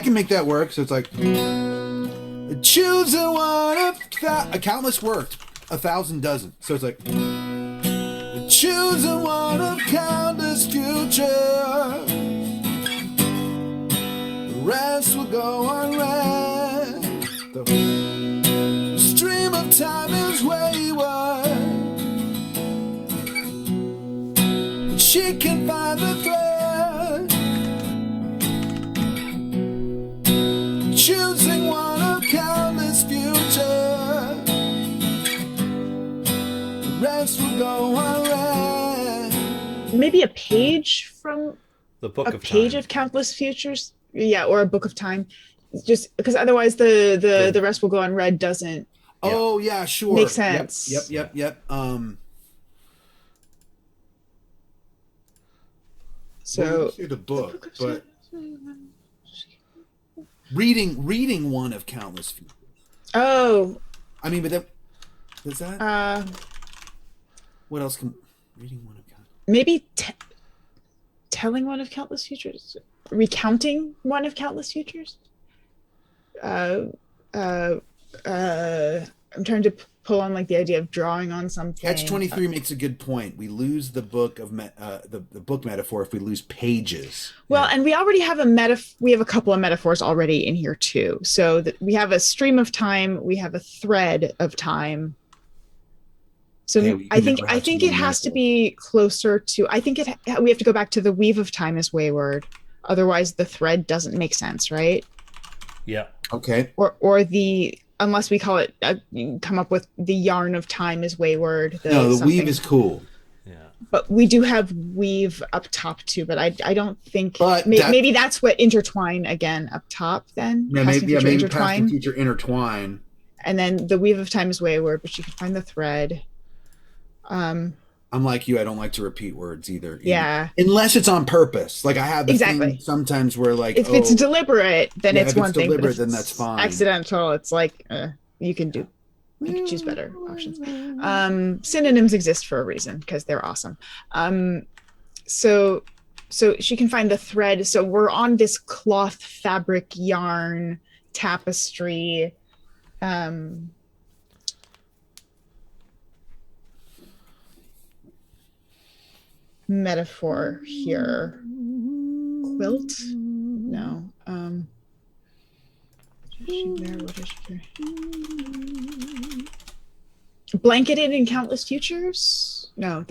can make that work. So it's like choose a one of a countless worked, 1,000 doesn't. So it's like choose a one of countless futures. The rest will go unread. The stream of time is wayward. She can find the thread. Choosing one of countless futures. The rest will go unread. Maybe a page from The book a of page time. of countless futures. Yeah, or a book of time. Just because otherwise the rest will go unread doesn't. Oh yeah, sure. Makes sense. Yep. So the book, but reading one of countless futures. Oh. I mean, but does that? What else can reading one of countless? Maybe telling one of countless futures, recounting one of countless futures. I'm trying to pull on like the idea of drawing on something. Catch 23 makes a good point. We lose the book of the book metaphor if we lose pages. Well, and we already have we have a couple of metaphors already in here too. So we have a stream of time, we have a thread of time. So Yeah, I think it has to be closer to. I think we have to go back to the weave of time is wayward. Otherwise, the thread doesn't make sense, right? Yeah. Okay. Or the unless we call it come up with the yarn of time is wayward. No, the weave is cool. Yeah. but we do have weave up top too, but I don't think But maybe that's what intertwine again up top then. Yeah, Past and maybe future maybe intertwine. past and future intertwine. And then the weave of time is wayward, but you can find the thread. I'm like you, I don't like to repeat words either. Yeah. Unless it's on purpose. Like I have the thing sometimes where like if it's deliberate, then it's one thing. Deliberate, then that's fine. Accidental, it's like you can choose better options. Synonyms exist for a reason because they're awesome. So she can find the thread. So we're on this cloth, fabric, yarn, tapestry. Metaphor here. Quilt? No. What is she blanketed in countless futures? No,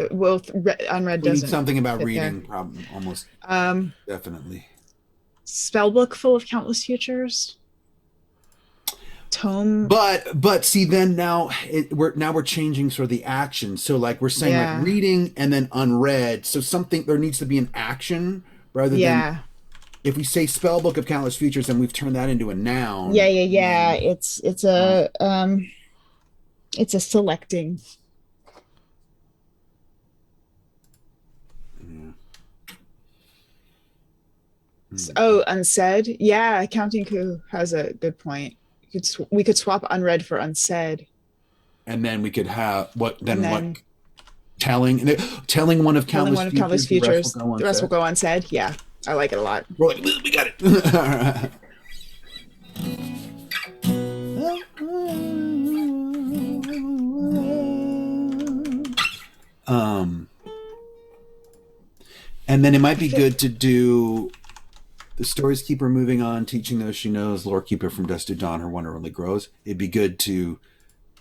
unread doesn't. Something about reading, problem almost. Definitely. Spellbook full of countless futures. Tome. But see, then now we're changing sort of the action. So like we're saying like reading and then unread. So there needs to be an action rather than if we say spellbook of countless futures, then we've turned that into a noun. Yeah. It's a selecting. Oh, unsaid. Yeah, Counting Coup has a good point. We could swap unread for unsaid, and then we could have telling one of countless futures. The rest will go unsaid. Yeah, I like it a lot. We're like, we got it. And then it might be good to do the stories keep her moving on, teaching those she knows, lore keep her from dusk to dawn, her wonder only grows. It'd be good to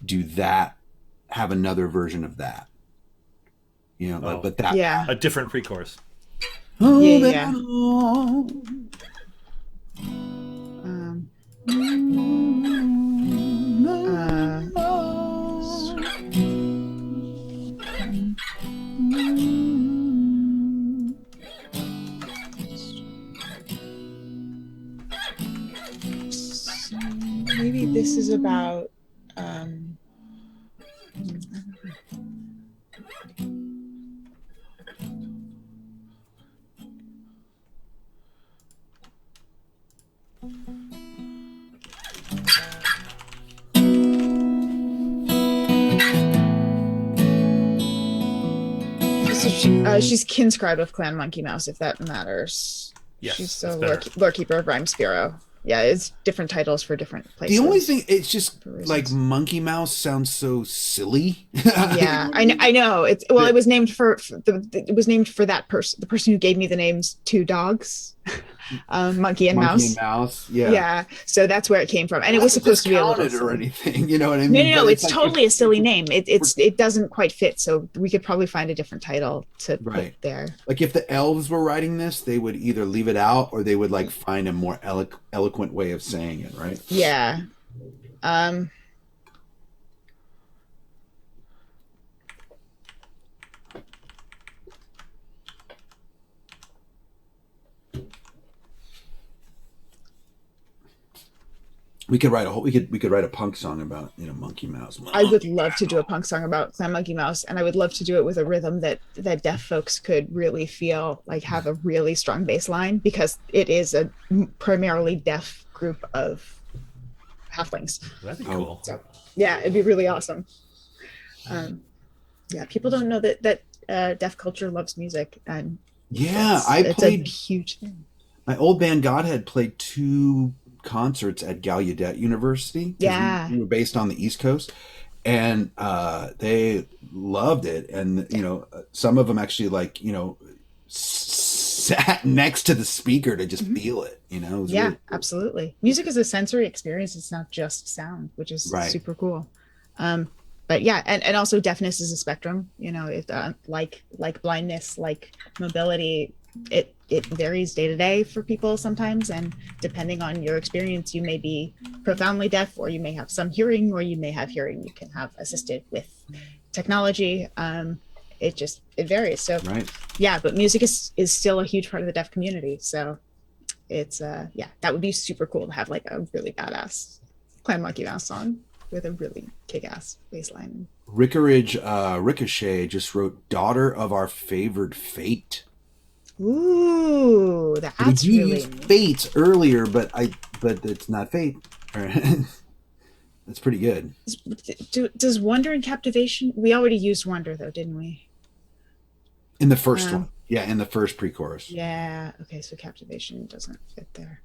do that, have another version of that. But that a different pre-chorus. Yeah. Maybe this is about she's kinscribe of Clan Monkey Mouse, if that matters. Yes, she's a lore keeper of Rhyme Sparrow. Yeah, it's different titles for different places. The only thing, it's just like Monkey Mouse sounds so silly. Yeah, I know. It was named for that person, the person who gave me the names two dogs, Monkey and Mouse. Yeah. So that's where it came from, and it was supposed to be a little or anything. You know what I mean? No, it's like, totally a silly name. It doesn't quite fit, so we could probably find a different title to put there. Like if the elves were writing this, they would either leave it out or they would like find a more eloquent way of saying it, right? Yeah. We could write a punk song about Monkey Mouse. I would love to do a punk song about Clan Monkey Mouse, and I would love to do it with a rhythm that deaf folks could really feel, like have a really strong bass line, because it is a primarily deaf group of halflings. That'd be cool. So, yeah, it'd be really awesome. People don't know that deaf culture loves music, and it's a huge thing. My old band Godhead played 2 concerts at Gallaudet University. Yeah, we were based on the East Coast, and they loved it. And some of them actually sat next to the speaker to just feel it. Really absolutely. Music is a sensory experience. It's not just sound, which is super cool. But yeah, and also deafness is a spectrum. Like blindness, like mobility. It varies day to day for people sometimes, and depending on your experience, you may be profoundly deaf, or you may have some hearing, or you may have hearing you can have assisted with technology. it varies. So Right. yeah, but music is still a huge part of the deaf community. So it's yeah, that would be super cool to have like a really badass Clan Monkey Mouse song with a really kick-ass bass line. Ricochet just wrote "Daughter of Our Favored Fate." Ooh, We that's do really use Fates earlier, but it's not Fate. That's pretty good. does Wonder and Captivation, we already used Wonder though, didn't we? In the first one. Yeah, in the first pre-chorus. Yeah, okay, so Captivation doesn't fit there.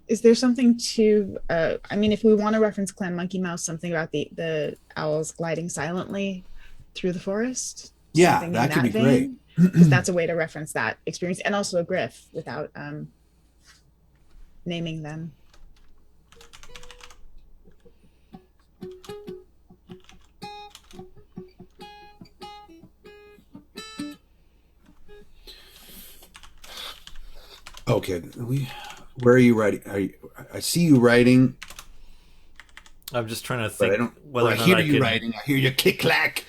Is there something to I mean, if we want to reference Clan Monkey Mouse, something about the owls gliding silently through the forest? Yeah, Something that in could be vein? great. Because that's a way to reference that experience, and also a griff without naming them. Okay, where are you writing? I see you writing, I'm just trying to but I think don't. whether I or not hear I you can. writing. I hear you click clack,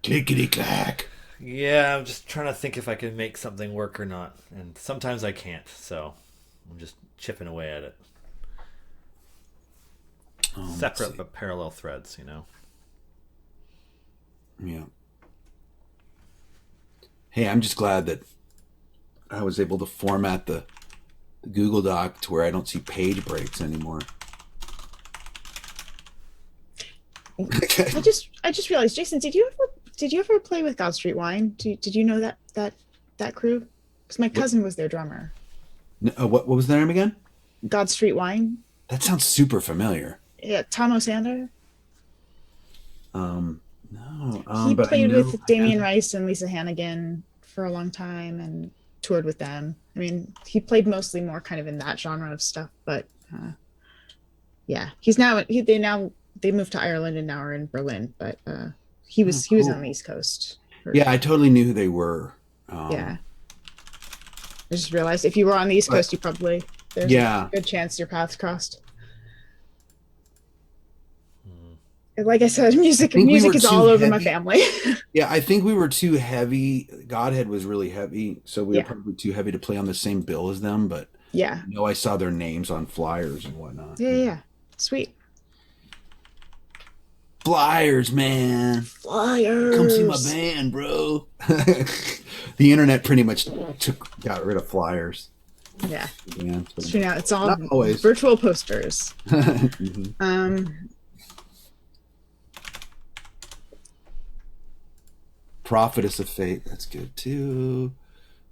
clickety clack. Yeah, I'm just trying to think if I can make something work or not, and sometimes I can't. So I'm just chipping away at it. Separate but parallel threads, you know. Yeah. Hey, I'm just glad that I was able to format the Google Doc to where I don't see page breaks anymore. I just realized, Jason, did you ever play with God Street Wine? Did you know that crew? Because my cousin was their drummer. What was their name again? God Street Wine. That sounds super familiar. Yeah, Tom Osander. No. He But played I know with Damian Rice and Lisa Hannigan for a long time and toured with them. I mean, he played mostly more kind of in that genre of stuff, but yeah, they moved to Ireland and now are in Berlin, but he was on the East Coast. Yeah, I totally knew who they were. Yeah. I just realized if you were on the East Coast, you probably, there's a good chance your paths crossed. Like I said, music is all over my family. Yeah, I think we were too heavy. Godhead was really heavy, so we were probably too heavy to play on the same bill as them. But yeah, I saw their names on flyers and whatnot. Yeah, sweet. Flyers, man. Flyers. Come see my band, bro. The internet pretty much got rid of flyers. Yeah. It's true now. It's all virtual posters. Prophetess of Fate. That's good too.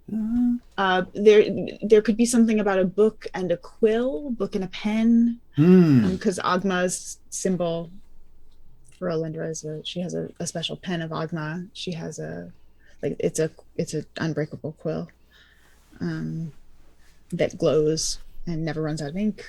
There could be something about a book and a quill, book and a pen. Because Ogma's symbol for Alyndra is she has a special pen of Ogma. She has it's an unbreakable quill that glows and never runs out of ink.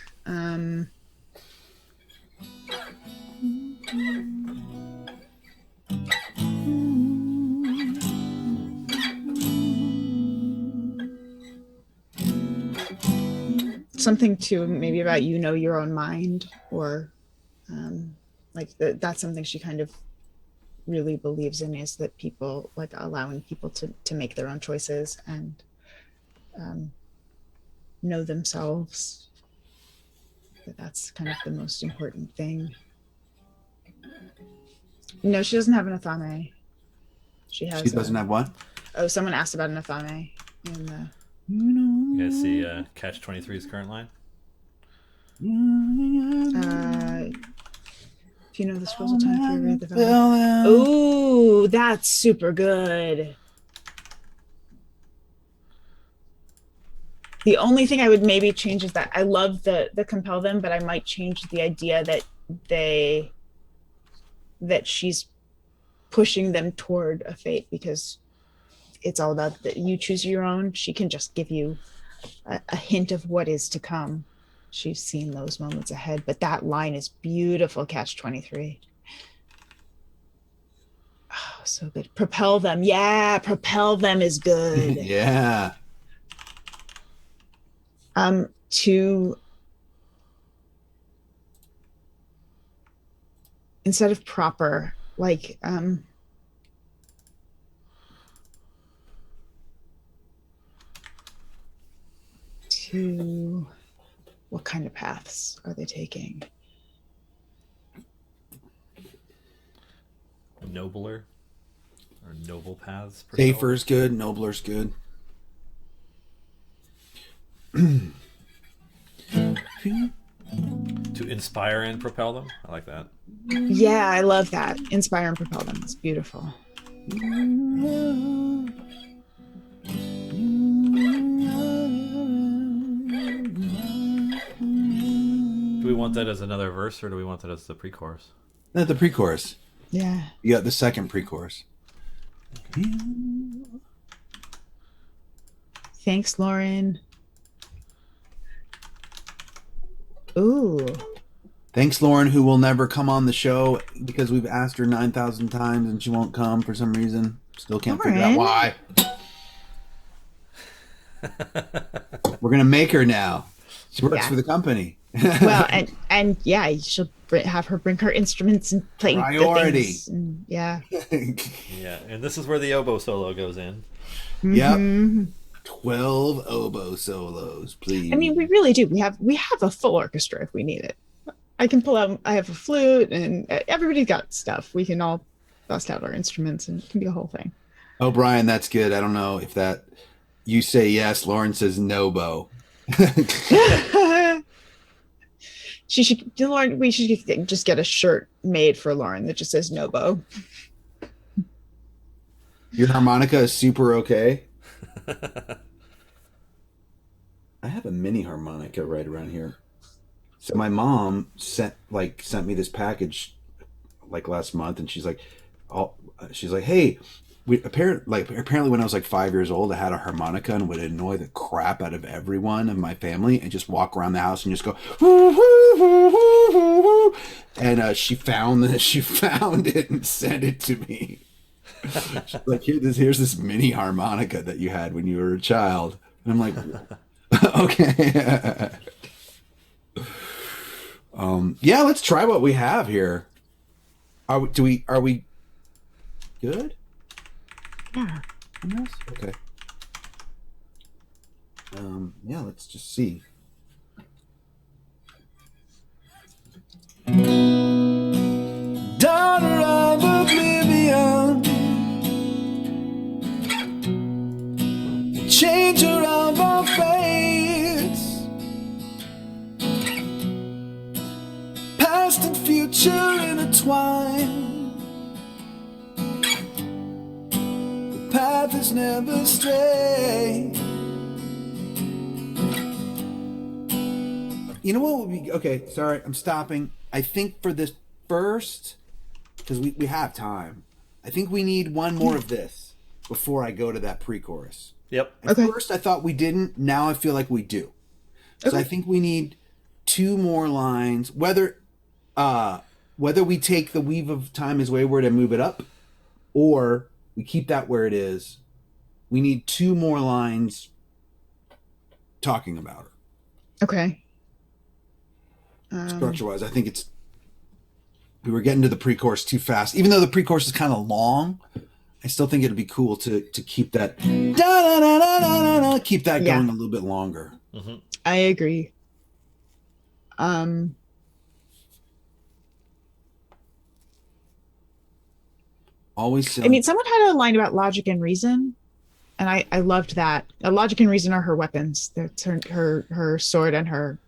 Something to maybe about your own mind, or that's something she kind of really believes in, is that people, like, allowing people to make their own choices and know themselves. That's kind of the most important thing. No, she doesn't have an Athame. She doesn't have what? Oh, someone asked about an Athame in the... You guys see Catch 23's current line? If you know the scrolls of time, read the valley. Oh, that's super good. The only thing I would maybe change is that I love the compel them, but I might change the idea that she's pushing them toward a fate, because it's all about that you choose your own. She can just give you a hint of what is to come. She's seen those moments ahead, but that line is beautiful. Catch 23. Oh, so good. Propel them. Yeah, propel them is good. Yeah. To instead of proper, like to what kind of paths are they taking? Nobler or noble paths. Safer's good. Nobler's good. To inspire and propel them. I like that. Yeah, I love that. Inspire and propel them. It's beautiful. Do we want that as another verse, or do we want that as the pre-chorus? Not the pre-chorus. Yeah. You got the second pre-chorus. Okay. Thanks, Lauren. Ooh. Thanks, Lauren, who will never come on the show because we've asked her 9,000 times and she won't come for some reason. Still can't figure out why. We're going to make her now. She works for the company. Well, and yeah, she'll have her bring her instruments and play priority. And, yeah. Yeah, and this is where the oboe solo goes in. Yep. 12 oboe solos, please. I mean, we really do. We have a full orchestra if we need it. I can pull out. I have a flute, and everybody's got stuff. We can all bust out our instruments, and it can be a whole thing. Oh, Brian, that's good. I don't know if that. You say yes. Lauren says no, Bo. She should. Lauren, we should just get a shirt made for Lauren that just says no, Bo. Your harmonica is super okay. I have a mini harmonica right around here. So my mom sent me this package like last month, and she's like, hey, apparently when I was like 5 years old, I had a harmonica and would annoy the crap out of everyone in my family and just walk around the house and just go woo, woo, woo, woo, woo, woo. And she found it and sent it to me. She's like, here's this mini harmonica that you had when you were a child. And I'm like, okay. Yeah, let's try what we have here. Are we good? Yeah. Okay. Yeah, let's just see. Daughter of Oblivion, changer of our fates, past and future intertwined, the path is never straight. You know what would be okay? Sorry, I'm stopping. I think for this first, because we have time, I think we need one more of this before I go to that pre-chorus. Yep. At first, I thought we didn't. Now I feel like we do. So I think we need two more lines. Whether we take the weave of time is wayward and move it up, or we keep that where it is. We need two more lines talking about her. Okay. Structure-wise, I think we were getting to the pre-chorus too fast. Even though the pre-chorus is kind of long, I still think it'd be cool to keep that keep that going a little bit longer. Mm-hmm. I agree. Always silly. I mean, someone had a line about logic and reason, and I loved that. Logic and reason are her weapons. That's her sword and her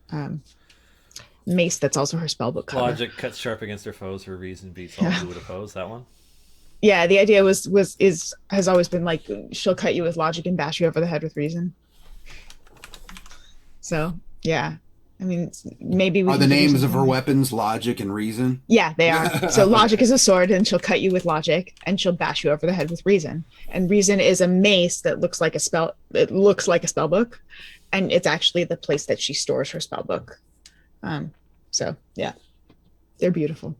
mace. That's also her spellbook cover. Logic cuts sharp against her foes. Her reason beats all who would oppose. That one. Yeah, the idea has always been like she'll cut you with logic and bash you over the head with reason. So yeah, I mean, maybe we Are can the figure names of something her out. weapons Logic and Reason? Yeah, they are. So logic is a sword, and she'll cut you with logic, and she'll bash you over the head with reason. And reason is a mace that looks like a spell. It looks like a spell book, and it's actually the place that she stores her spell book. So yeah, they're beautiful.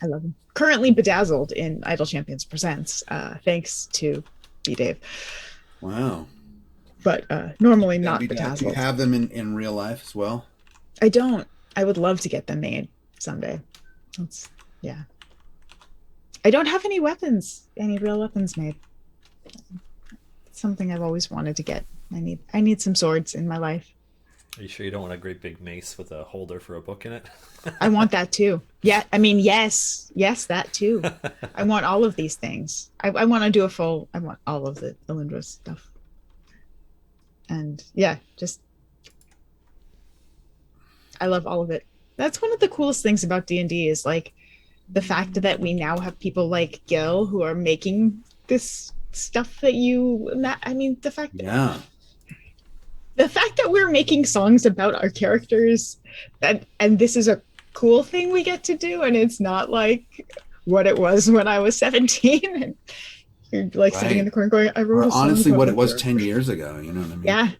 I love them. Currently bedazzled in Idle Champions Presents, thanks to B Dave. Wow. But normally Do not you bedazzled. have them in real life as well? I don't. I would love to get them made someday. Yeah. I don't have any real weapons made. It's something I've always wanted to get. I need some swords in my life. Are you sure you don't want a great big mace with a holder for a book in it? I want that too. Yeah, I mean, yes, that too. I want all of these things. I want to do I want all of the Alyndra stuff. And yeah, I love all of it. That's one of the coolest things about D&D is like the fact that we now have people like Gil who are making this stuff that the fact that we're making songs about our characters and this is a cool thing we get to do, and it's not like what it was when I was 17 and you're like sitting in the corner going, I wrote a song honestly about what my it was character. 10 years ago, you know what I mean? Yeah.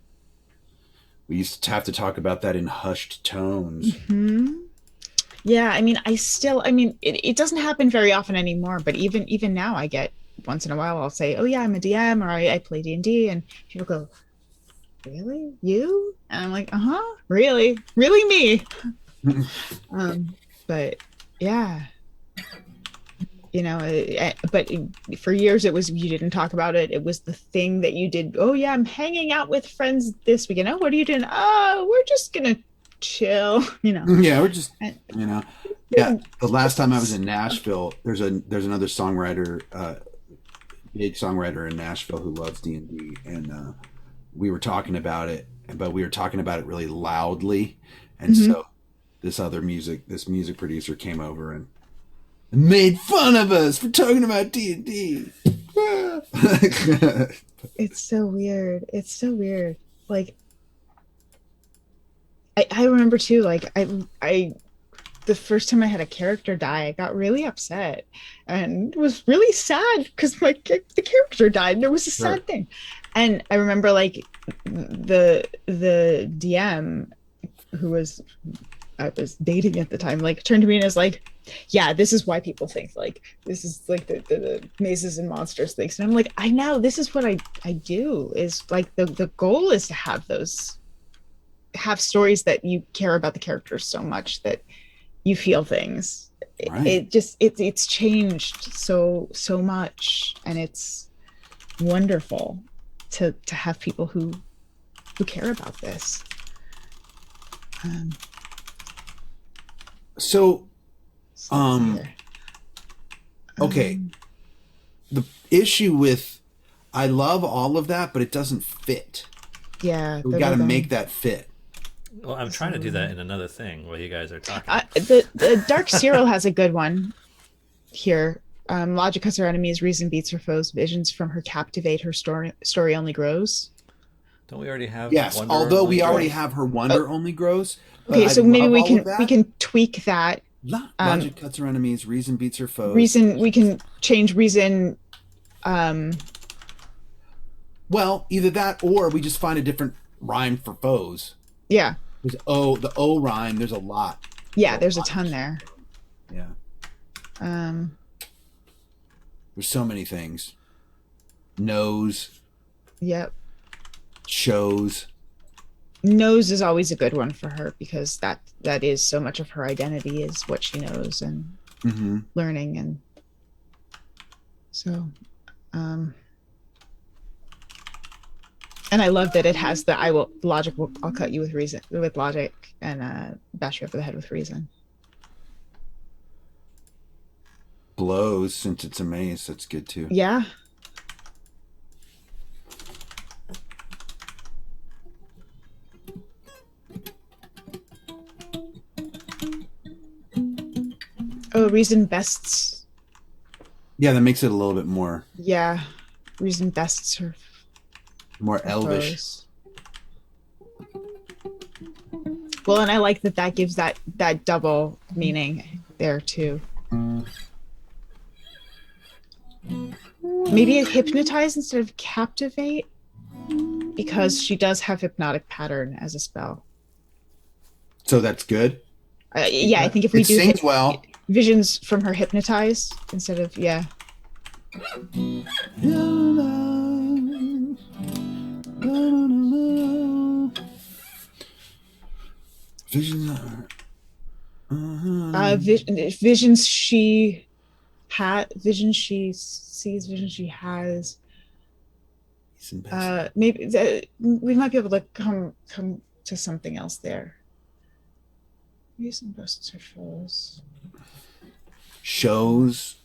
We used to have to talk about that in hushed tones. Mm-hmm. Yeah, I mean, it doesn't happen very often anymore, but even now I get once in a while I'll say, oh yeah, I'm a DM or I play D&D, and people go, really? You? And I'm like, uh-huh, really me. But yeah, but for years it was, you didn't talk about it. It was the thing that you did. Oh yeah, I'm hanging out with friends this weekend. Oh, what are you doing? Oh, we're just gonna chill, Yeah, we're just, yeah. The last time I was in Nashville, there's another songwriter, big songwriter in Nashville who loves D&D, and we were talking about it, but we were talking about it really loudly, and so this music producer came over and made fun of us for talking about D&D. It's so weird. Like I remember too, like I the first time I had a character die, I got really upset and was really sad because the character died and it was a sad thing. And I remember like the DM who I was dating at the time, like turned to me and was like, yeah, this is why people think like this is like the mazes and monsters things. And I'm like, I know, this is what I do, is like the goal is to have stories that you care about the characters so much that you feel things. Right. It's changed so much, and it's wonderful to have people who care about this. Okay. The issue with, I love all of that, but it doesn't fit. Yeah. We got to make that fit. Well, I'm trying to do that in another thing while you guys are talking. The Dark Serial has a good one here. Logic cuts her enemies, reason beats her foes, visions from her captivate, her story only grows. Don't we already have? Yes, Wonder although only we grows? already have her wonder only grows. Okay, so maybe we can tweak that. Logic cuts her enemies, reason beats her foes. Reason, we can change reason. Well, either that or we just find a different rhyme for foes. Yeah. There's the O rhyme. There's a lot. Yeah, there's a ton there. Yeah. There's so many things. Knows. Yep. Shows. Knows is always a good one for her because that is so much of her identity is what she knows and learning, and so and I love that it has the I'll cut you with reason, with logic, and bash you over the head with reason. Blows, since it's a maze, that's good too. Yeah. Oh, reason bests. Yeah, that makes it a little bit more. Yeah, reason bests her. More elvish. Well, and I like that gives that double meaning there too. Maybe a hypnotize instead of captivate, because she does have hypnotic pattern as a spell. So that's good. Yeah, I think if we it do sings well. visions from her hypnotize instead of visions she had, visions she sees, visions she has. Maybe we might be able to come to something else there. Maybe some busts or shows.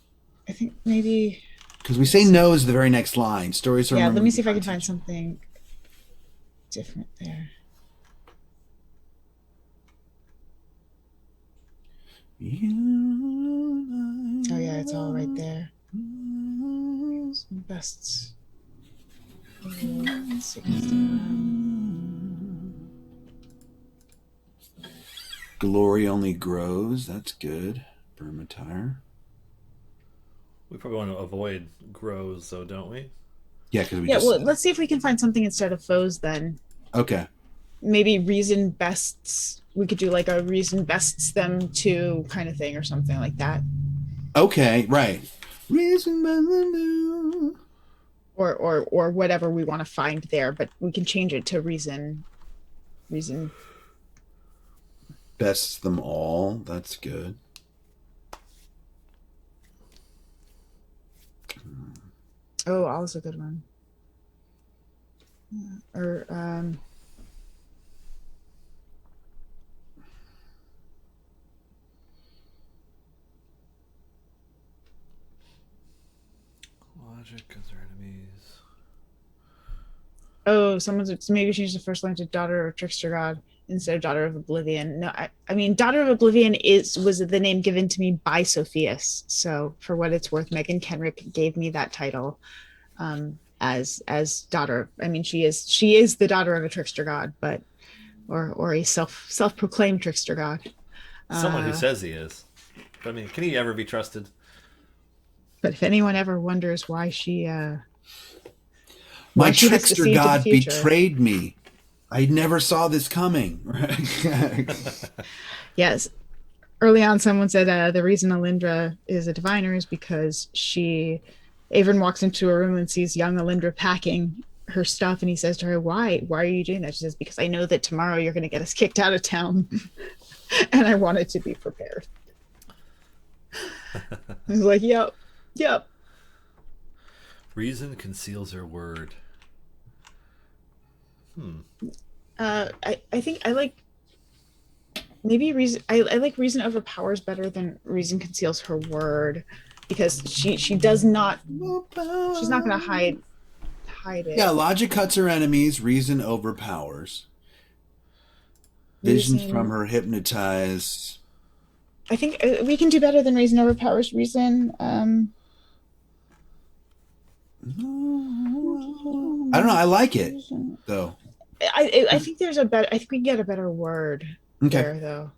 I think maybe because we say no is the very next line. Stories are. Yeah, let me see if I can find something different there. Oh yeah, it's all right there. Some busts. Glory only grows. That's good. Bermatire. We probably want to avoid grows, though, don't we? Yeah, because well, let's see if we can find something instead of foes then. Okay. Maybe reason bests. We could do like a reason bests them to kind of thing or something like that. Okay, right. Reason or whatever we want to find there, but we can change it to reason bests them all. That's good. Oh, all's a good one. Or logic because they're enemies. Oh, someone's maybe change the first line to daughter of trickster god instead of daughter of Oblivion. No, I mean daughter of Oblivion was the name given to me by Sophius. So for what it's worth, Megan Kenrick gave me that title as daughter. I mean she is the daughter of a trickster god, but or a self-proclaimed trickster god. Someone who says he is. But I mean, can he ever be trusted? But if anyone ever wonders why she my trickster god betrayed me. I never saw this coming. Yes. Early on, someone said the reason Alyndra is a diviner is because Avon walks into a room and sees young Alyndra packing her stuff, and he says to her, "Why are you doing that?" She says, "Because I know that tomorrow you're going to get us kicked out of town, and I wanted to be prepared." He's like, "Yep." Reason conceals her word. I think I like maybe reason. I like reason overpowers better than reason conceals her word, because she does not. She's not going to hide it. Yeah, logic cuts her enemies. Reason overpowers. Visions from her hypnotize. I think we can do better than reason overpowers reason. I don't know. I like it though. I think there's a better. I think we can get a better word there though.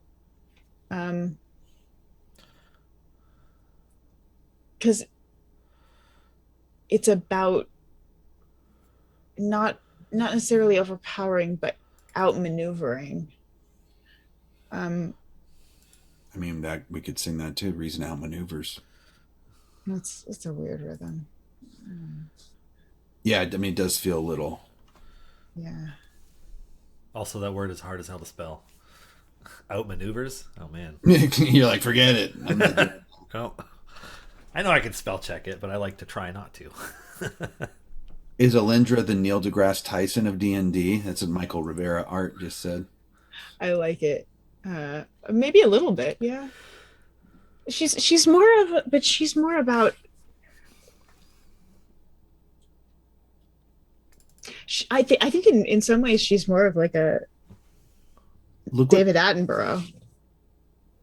Because it's about not necessarily overpowering, but outmaneuvering. I mean, that we could sing that too. Reason outmaneuvers. It's a weird rhythm. Yeah, I mean, it does feel a little. Yeah. Also, that word is hard as hell to spell. Outmaneuvers? Oh man. You're like, forget it. I'm not doing it. Oh. I know I can spell check it, but I like to try not to. Is Alyndra the Neil deGrasse Tyson of D&D? That's what Michael Rivera Art just said. I like it. Maybe a little bit, yeah. She's more about. I think in some ways she's more of like a David Attenborough.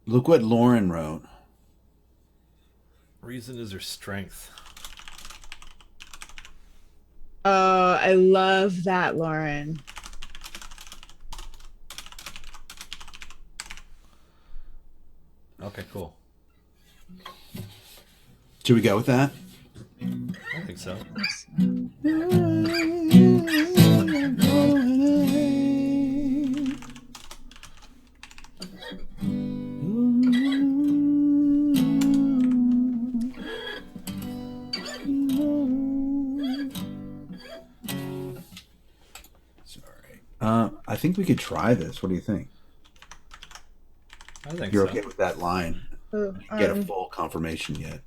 Look what Lauren wrote. Reason is her strength. Oh, I love that, Lauren. Okay, cool. Should we go with that? I think so. I think we could try this. What do you think? I think You're so. okay with that line? Oh, Get a full confirmation yet?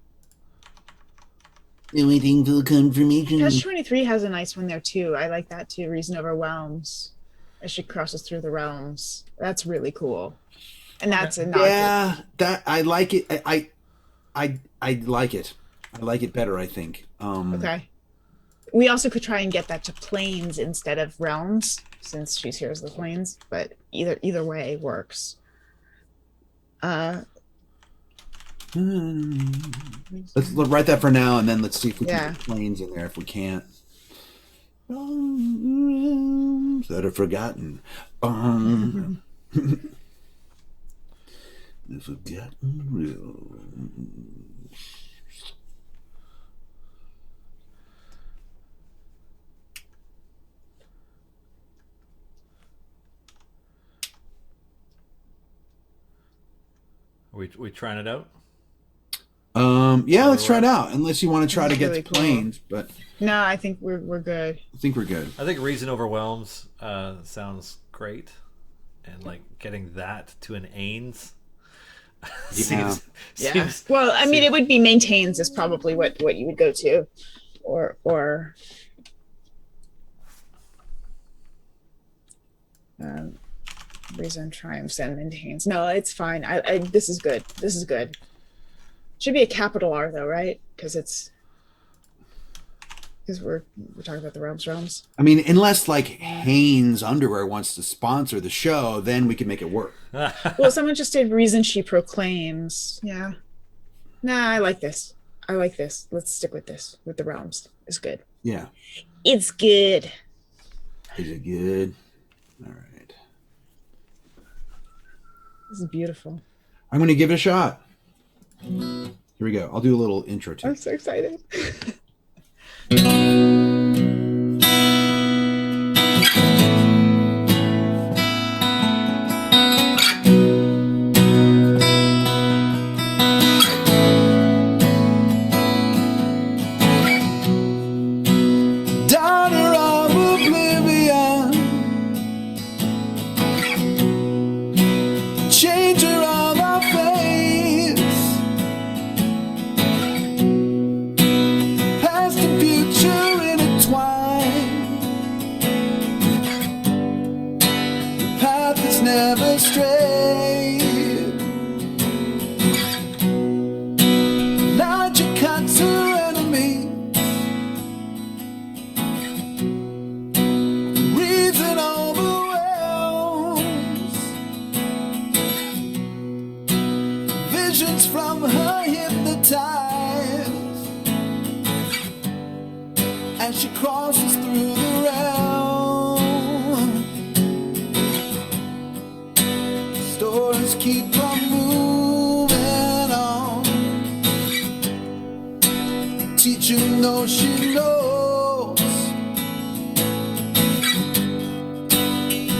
Waiting for confirmation. Catch 23 has a nice one there too. I like that too. Reason overwhelms as she crosses through the realms. That's really cool, and that's a Yeah, that I like it. I like it. I like it better. I think. Okay. We also could try and get that to planes instead of realms, since she's here as the planes. But either way works. Let's write that for now, and then let's see if we can get planes in there. If we can't, that are forgotten. The forgotten realms. We trying it out? Yeah, let's try it out. Unless you want to try to get really to cool. planes, but No, I think we're good. I think we're good. I think reason overwhelms sounds great, and like getting that to an Ains seems. Well, I mean, it would be maintains is probably what you would go to, or reason triumphs and maintains. No, it's fine. I this is good. This is good. Should be a capital R though, right? Because we're talking about the realms. I mean, unless like Hanes Underwear wants to sponsor the show, then we can make it work. Well, someone just did reason she proclaims. Yeah. Nah, I like this. Let's stick with this. With the realms. It's good. Yeah. It's good. Is it good? All right. This is beautiful. I'm going to give it a shot. Here we go. I'll do a little intro too. I'm so excited. Daughter of Oblivion, changer of our fates, past and future intertwined. The path is never straight. Logic cuts her enemy. Reason overwhelms. Visions from her hypnotized as she crosses through the realm. Stories keep on moving on. Teacher knows she knows.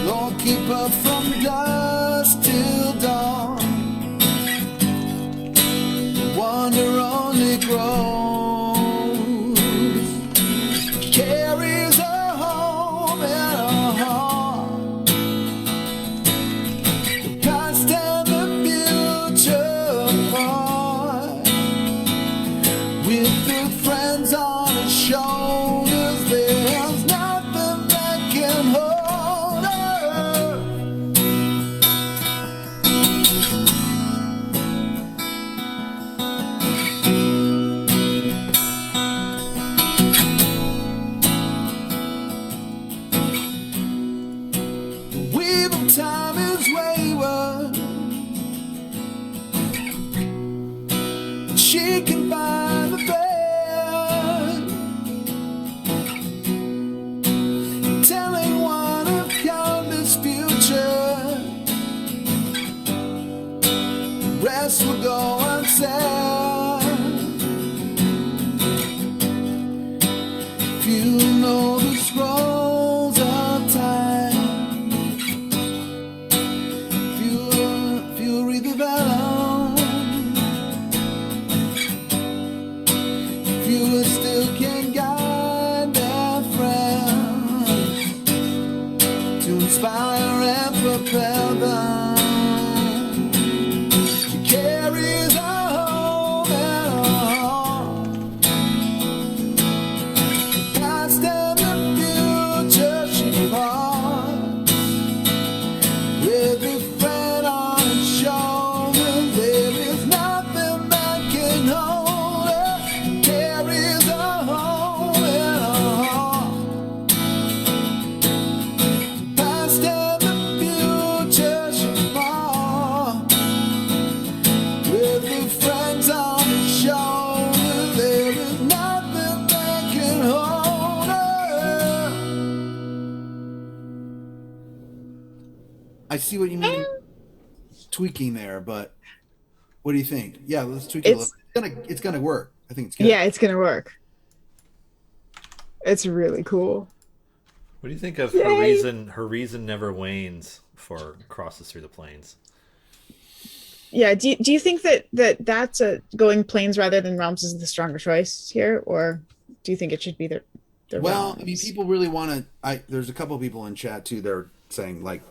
Lord, keep her from dusk till dawn. Wonder only grows. Carries her home in her heart. The past and the future apart. With her friends on her shoulders, there's nothing that can hold her. The wheel of time is wayward. She can find the thread, telling one of countless future. Rest this will go unsaid. If you know the scrolls of time, if you read the vellum, if you still can guide their friends to inspire and propel them. I see what you mean, tweaking there, but what do you think? Yeah, let's tweak it a little. It's gonna work. I think it's good. Yeah, it's gonna work. It's really cool. What do you think of her reason never wanes for crosses through the plains? Yeah, do you think that's going planes rather than realms is the stronger choice here, or do you think it should be the well, realms? I mean, people really want to. There's a couple of people in chat too. They're saying like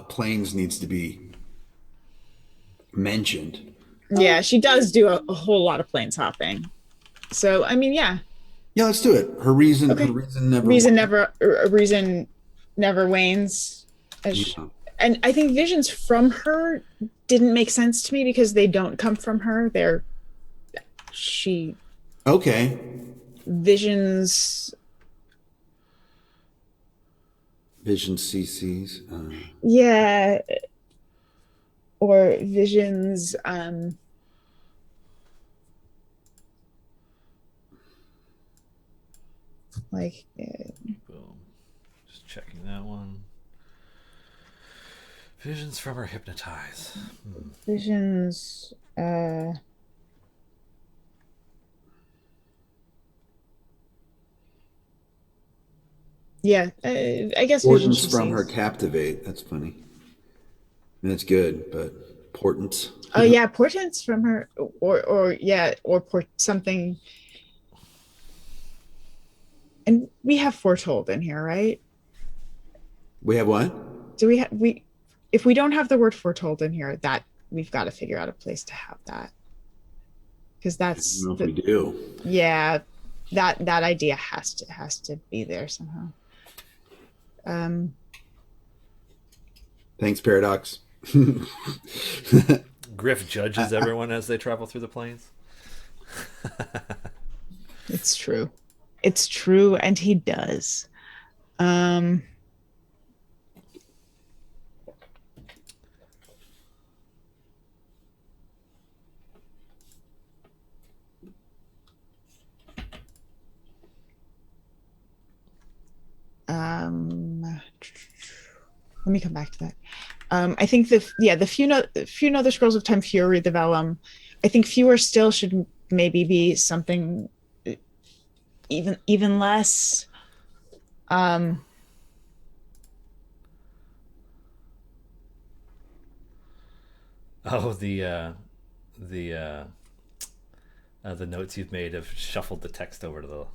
planes needs to be mentioned. Yeah, she does do a whole lot of planes hopping. So I mean, yeah. Yeah, let's do it. Her reason never wanes. Yeah. And I think visions from her didn't make sense to me because they don't come from her. Okay. Visions CCs. Yeah. Or visions like Boom. Just checking that one. Visions from her hypnotize. Visions yeah, I guess Portents from her captivate. That's funny. I mean, that's good, but portents. Oh yeah, portents from her, or something. And we have foretold in here, right? We have what? Do we if we don't have the word foretold in here, that we've got to figure out a place to have that. Because that's I don't know if we do. Yeah, that idea has to be there somehow. Thanks, Paradox. Griff judges everyone as they travel through the plains. It's true. It's true, and he does. Let me come back to that. I think the few know the Scrolls of Time, Fury, the Vellum. I think fewer still should maybe be something even less. The notes you've made have shuffled the text over to the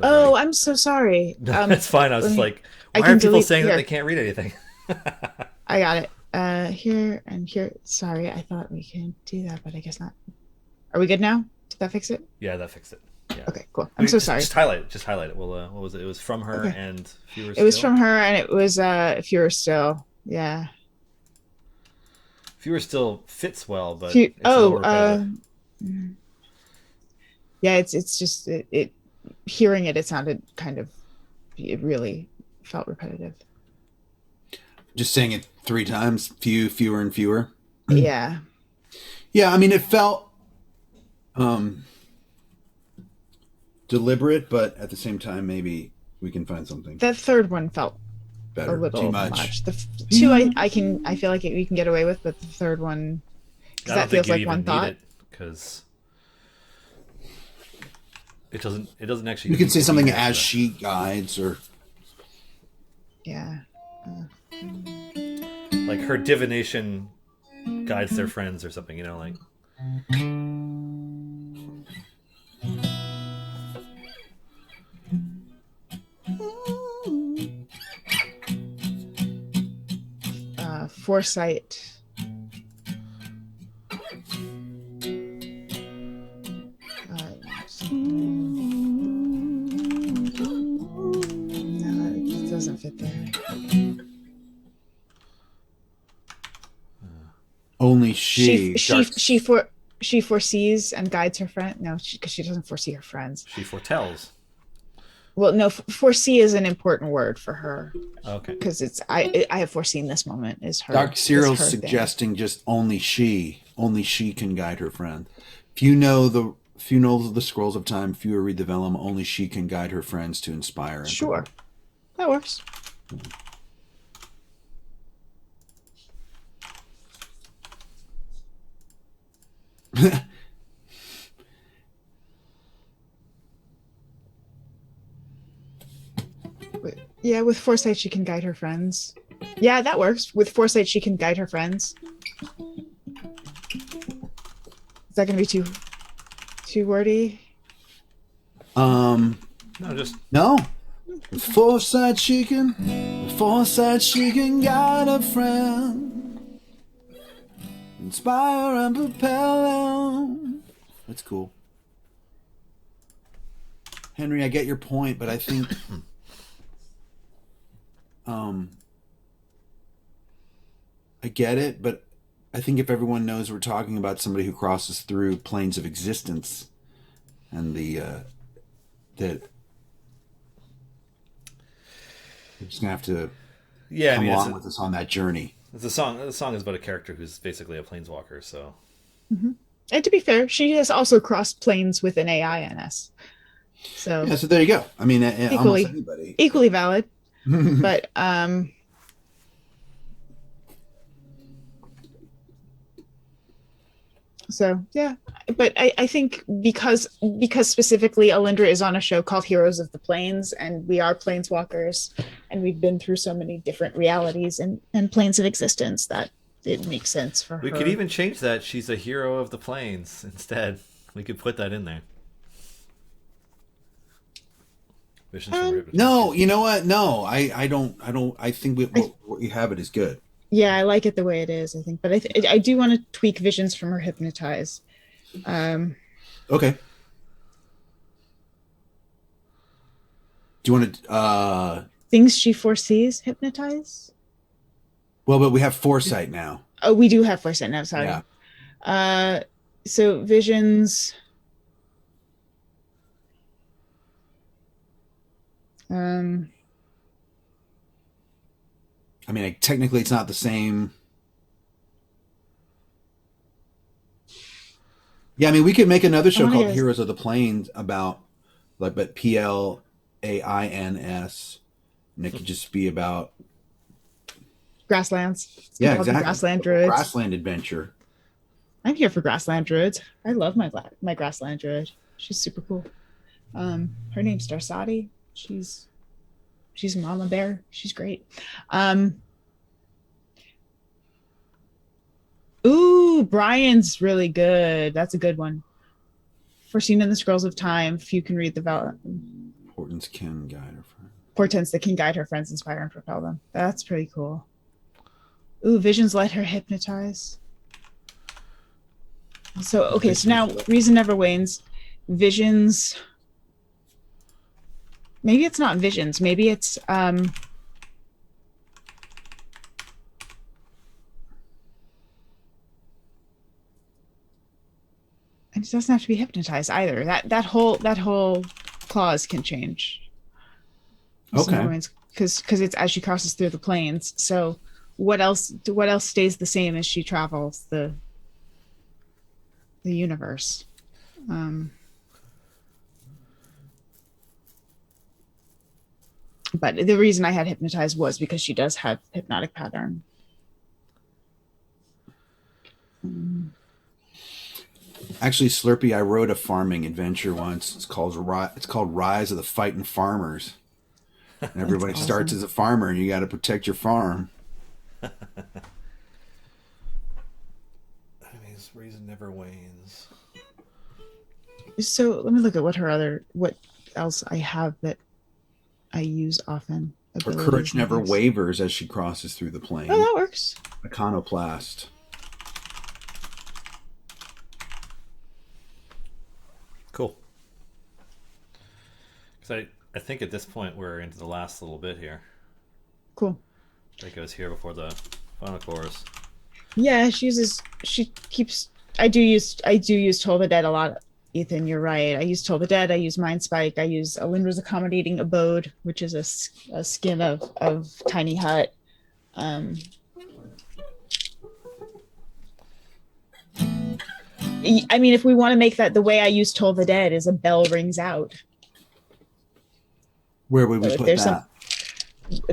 oh, right. I'm so sorry. It's fine. I was just like, why are people saying that they can't read anything? I got it. Here and here. Sorry, I thought we could do that, but I guess not. Are we good now? Did that fix it? Yeah, that fixed it. Yeah. Okay, cool. I'm so sorry. Just highlight it. Well, what was it? It was from her and fewer still? It was from her and it was fewer still. Yeah. Fewer still fits well, but yeah, it's just it hearing it sounded it really felt repetitive. Just saying it 3 times, fewer and fewer. Yeah. Yeah, I mean, it felt deliberate, but at the same time, maybe we can find something. That third one felt better. little Too much. The two I feel like we can get away with, but the third one, because that feels like one thought. Because it doesn't actually. You can say something as she guides, or yeah, like her divination guides their friends or something. Like. Foresight. No, it doesn't fit there. Only she foresees and guides her friend. No, because she doesn't foresee her friends. She foretells. Well, no, foresee is an important word for her. Okay. Because I have foreseen this moment is her. Dark Cyril's suggesting just only she can guide her friend. Few know the scrolls of time, fewer read the vellum. Only she can guide her friends to inspire. Sure, that works. Yeah, with foresight she can guide her friends. Yeah, that works. With foresight she can guide her friends. Is that going to be too wordy? No. With foresight she can guide her friend, inspire and propel them. That's cool. Henry, I get your point, but I think I get it, but I think if everyone knows we're talking about somebody who crosses through planes of existence, and that you're just gonna have to come along with us on that journey. The song is about a character who's basically a planeswalker. So, and to be fair, she has also crossed planes with an AINS. So yeah, so there you go. I mean, almost anybody equally valid, but so yeah, but I think because specifically Alyndra is on a show called Heroes of the Plains, and we are planeswalkers, and we've been through so many different realities and planes of existence that it makes sense for her. We could even change that. She's a hero of the plains instead. We could put that in there. No, you know what? No, I don't. I think what you have it is good. Yeah, I like it the way it is, I think. But I do want to tweak visions from her hypnotize. Okay. Do you want to... Things she foresees, hypnotize? Well, but we have foresight now. Oh, we do have foresight now, sorry. Yeah. So visions... I mean, technically it's not the same. Yeah, I mean, we could make another show called Heroes of the Plains about, but PLAINS, and it could just be about grasslands. Yeah, exactly. Grassland druids. Grassland adventure. I'm here for grassland druids. I love my grassland druid. She's super cool. Her name's Darsati. She's a mama bear. She's great. Ooh, Brian's really good. That's a good one. Foreseen in the Scrolls of Time, few can read the Portents can guide her friends. Portents that can guide her friends, inspire and propel them. That's pretty cool. Ooh, visions let her hypnotize. So okay, so now reason never wanes. Visions. Maybe it's not visions. Maybe it's and it doesn't have to be hypnotized either. That whole clause can change. Okay. Because it's as she crosses through the plains. So what else stays the same as she travels the universe? But the reason I had hypnotized was because she does have hypnotic pattern. Actually, Slurpee, I wrote a farming adventure once. It's called Rise of the Fighting Farmers. And everybody awesome. starts as a farmer, and you got to protect your farm. Enemy's reason never wanes. So let me look at what else I have that I use often. Her courage never wavers as she crosses through the plane. Oh, that works. Iconoplast. Cool. Because I think at this point we're into the last little bit here. Cool. That goes here before the final chorus. Yeah, I do use Toll the Dead a lot. Ethan, you're right. I use Toll the Dead. I use Mind Spike. I use Alyndra's Accommodating Abode, which is a skin of Tiny Hut. I mean, if we want to make that the way I use Toll the Dead is a bell rings out. Where would we put that?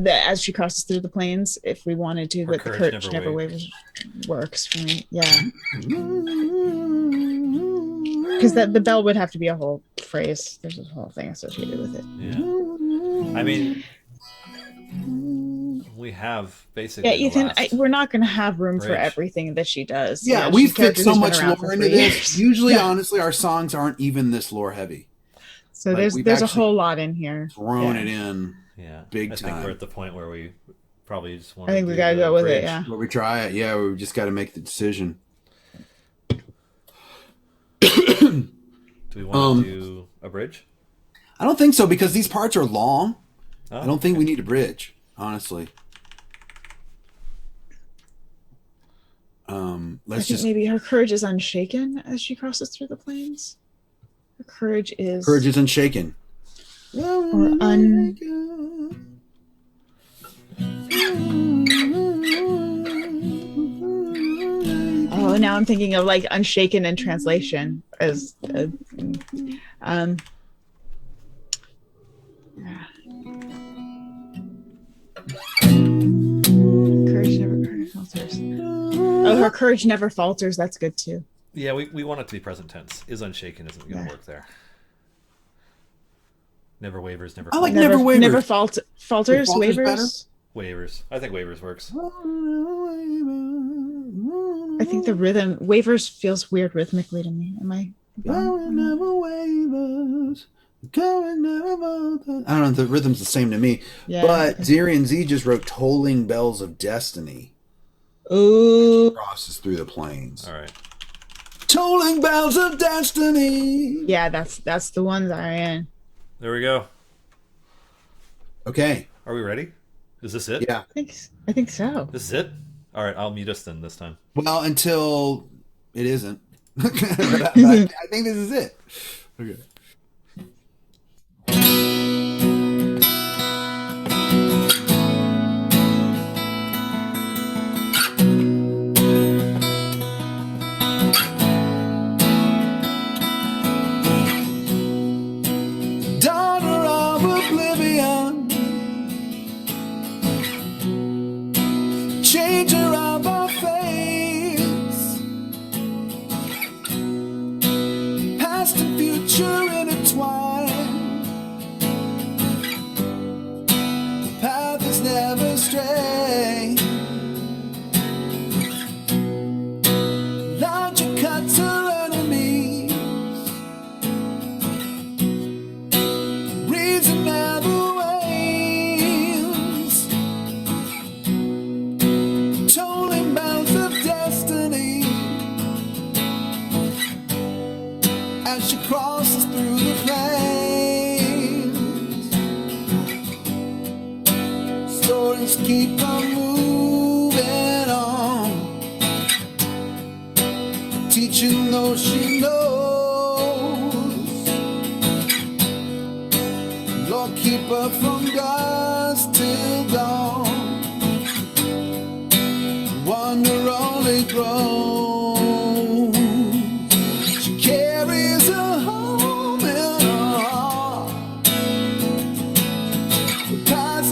As she crosses through the plains, if we wanted to, but the courage never wavers works for me. Yeah. Because the bell would have to be a whole phrase. There's a whole thing associated with it. Yeah. I mean, we have basically. Yeah, Ethan, we're not going to have room for everything that she does. Yeah, we fit so much lore into this. Usually, honestly, our songs aren't even this lore heavy. So there's a whole lot in here. Thrown it in. Yeah, big time. I think we're at the point where we probably just want. I think we gotta go with it. Yeah. Where we try it. Yeah, we just got to make the decision. Do we want to do a bridge? I don't think so because these parts are long. Oh, I don't think we need a bridge, honestly. Maybe her courage is unshaken as she crosses through the plains. Her courage is unshaken. Or Oh, now I'm thinking of like unshaken in translation as courage never falters. Oh, her courage never falters. That's good too. Yeah, we want it to be present tense. Is unshaken isn't going to work there. Never wavers, never. I like never wavers. Never falters. Wavers. Wavers. I think wavers works. I think the rhythm wavers feels weird rhythmically to me. Am I? Never wavers. I don't know. The rhythm's the same to me. Yeah. But Zirian Z just wrote "Tolling Bells of Destiny." Ooh. Crosses through the plains. All right. Tolling bells of destiny. Yeah, that's the one that I'm in. There we go. Okay. Are we ready? Is this it? Yeah. I think so. This is it? All right, I'll mute us then this time. Well, until it isn't. but I think this is it. Okay. Daughter of Oblivion, changer of our fates, past and future intertwined, the path is never straight, logic cuts her enemies, reason never wanes, tolling bells of destiny as she crosses through the plains. Stories keep on moving on, teaching those she knows. Lord, keep her from dusk till dawn. Wonder only grows. She carries her home in her heart. The path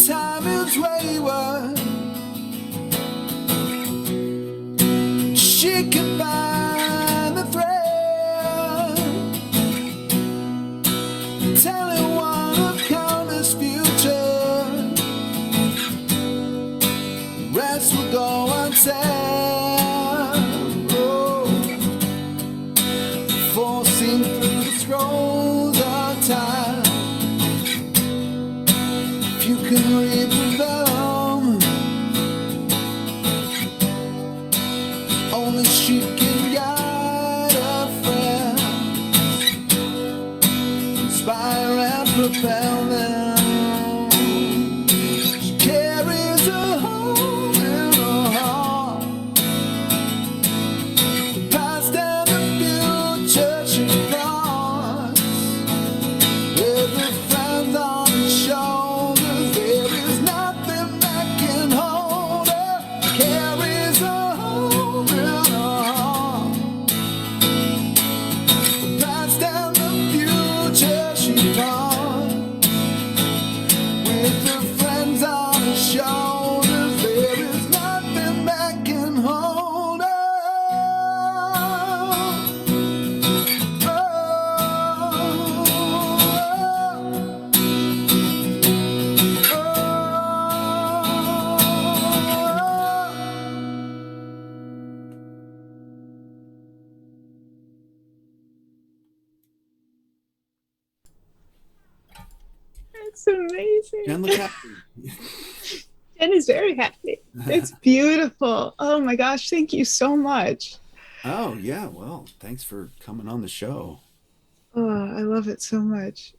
time is wayward, she can find the thread, telling one of countless futures. Rest will go unsaid. Oh, forcing through the scrolls of time. If you can read the vellum, only she can guide a friend, inspire and propel them. She carries a home in her heart, the past and the future she fronts, with her friends on her shoulders. There is nothing that can hold her. Carries a home in her heart, the past and the future she fronts, with her friends on her shoulders. There is nothing that can hold her. It's amazing. Jen, look happy. Jen is very happy. It's beautiful. Oh my gosh, thank you so much. Oh, yeah. Well, thanks for coming on the show. Oh, I love it so much.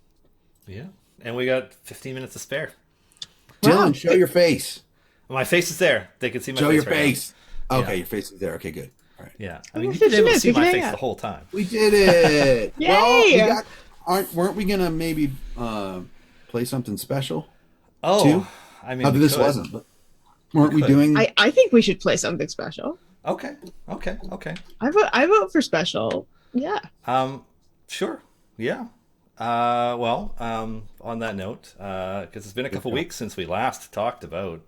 Yeah. And we got 15 minutes to spare. Dylan, Wow. show your face. My face is there. They can see my Show face your right now. face. Okay, Yeah. your face is there. Okay, good. All right. Yeah. I Oh, mean, you 15 can able to minutes, see we can my hang face out. the whole time. We did it. Yay! Well, we weren't we gonna maybe play something special? Oh, Two? I mean, This we could. wasn't, but weren't we could. doing? I think we should play something special. Okay. I vote for special. Yeah. Sure. Yeah. On that note, because it's been a couple weeks since we last talked about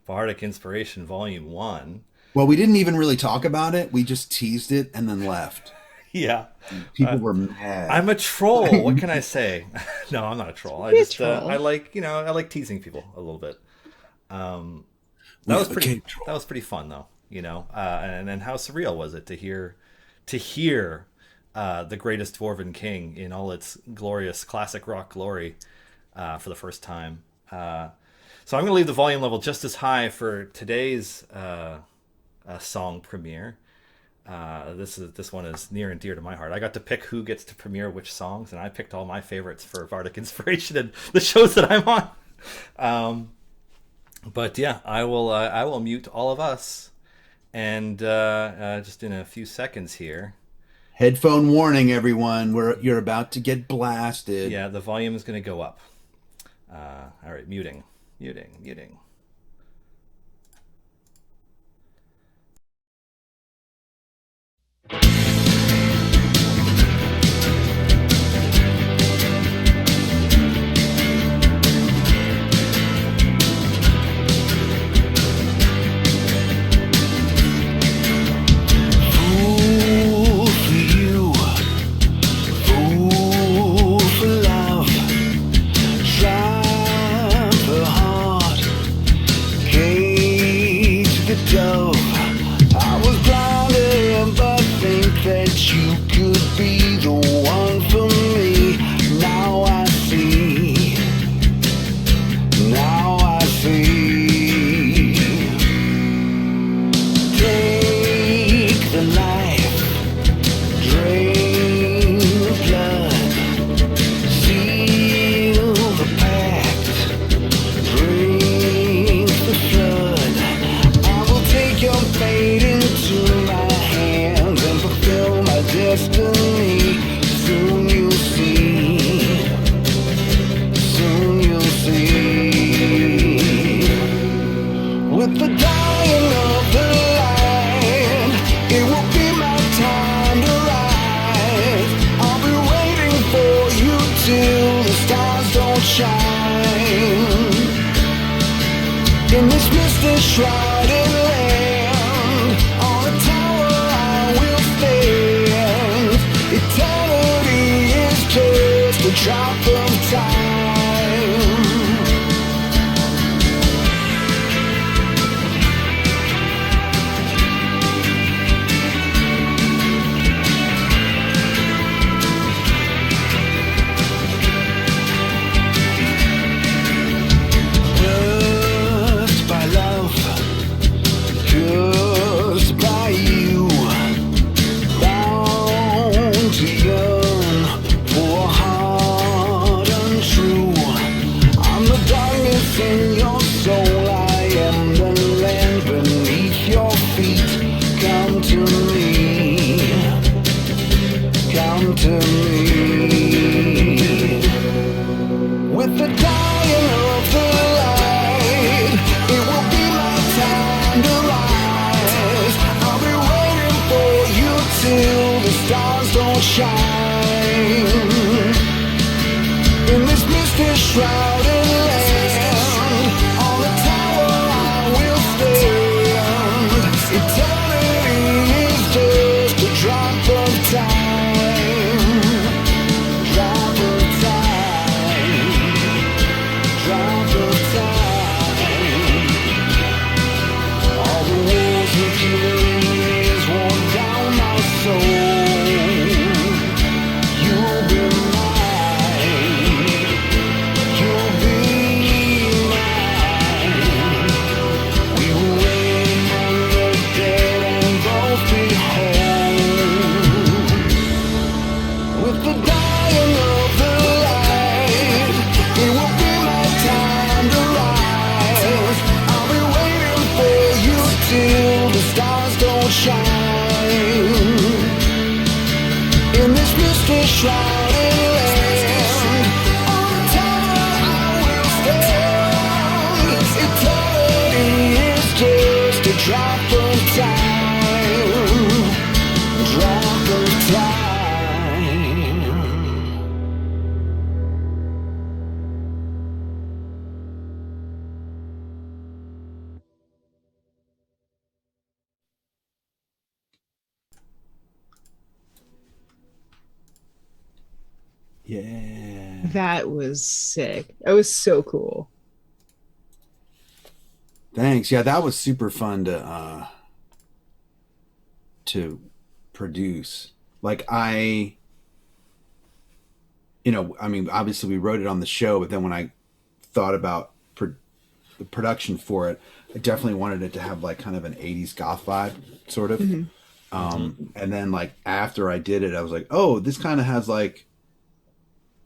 Bardic Inspiration Volume 1. Well, we didn't even really talk about it. We just teased it and then left. Yeah. People were mad. I'm a troll. What can I say? No, I'm not a troll. I Be a just troll. I like teasing people a little bit. That We was became pretty. trolls. That was pretty fun, though. And how surreal was it to hear the greatest Dwarven King in all its glorious classic rock glory for the first time. So I'm going to leave the volume level just as high for today's song premiere. This one is near and dear to my heart. I got to pick who gets to premiere which songs, and I picked all my favorites for Bardic Inspiration and the shows that I'm on. But yeah, I will mute all of us, and just in a few seconds here. Headphone warning, everyone. You're about to get blasted. Yeah, the volume is going to go up. All right, muting. Fool for you, fool for love, try for heart, misty shrouded land, on a tower I will stand. Eternity is just a drop of time. Yeah. That was sick. That was so cool. Thanks. Yeah, that was super fun to produce. Like I mean, obviously we wrote it on the show, but then when I thought about the production for it, I definitely wanted it to have like kind of an 80s goth vibe, sort of. And then like after I did it, I was like, oh, this kind of has like,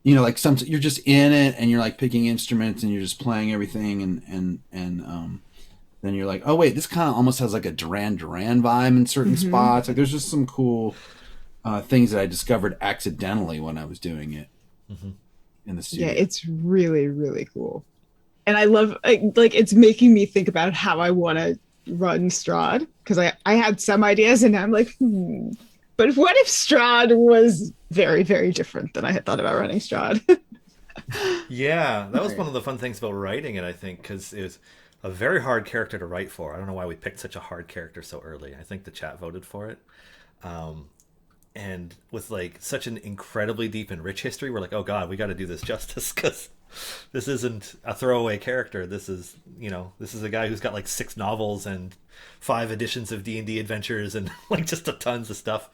like some, you're just in it and you're like picking instruments and you're just playing everything and then you're like, oh wait, this kind of almost has like a Duran Duran vibe in certain spots. Like there's just some cool things that I discovered accidentally when I was doing it in the studio. Yeah, it's really, really cool. And I love, like, it's making me think about how I want to run Strahd, because I had some ideas and I'm like, but what if Strahd was very, very different than I had thought about running Strahd? Yeah, that was one of the fun things about writing it, I think, because it was a very hard character to write for. I don't know why we picked such a hard character so early. I think the chat voted for it. And with like such an incredibly deep and rich history, we're like, oh god, we got to do this justice, because this isn't a throwaway character. This is, this is a guy who's got like 6 novels and 5 editions of D&D adventures and like just a tons of stuff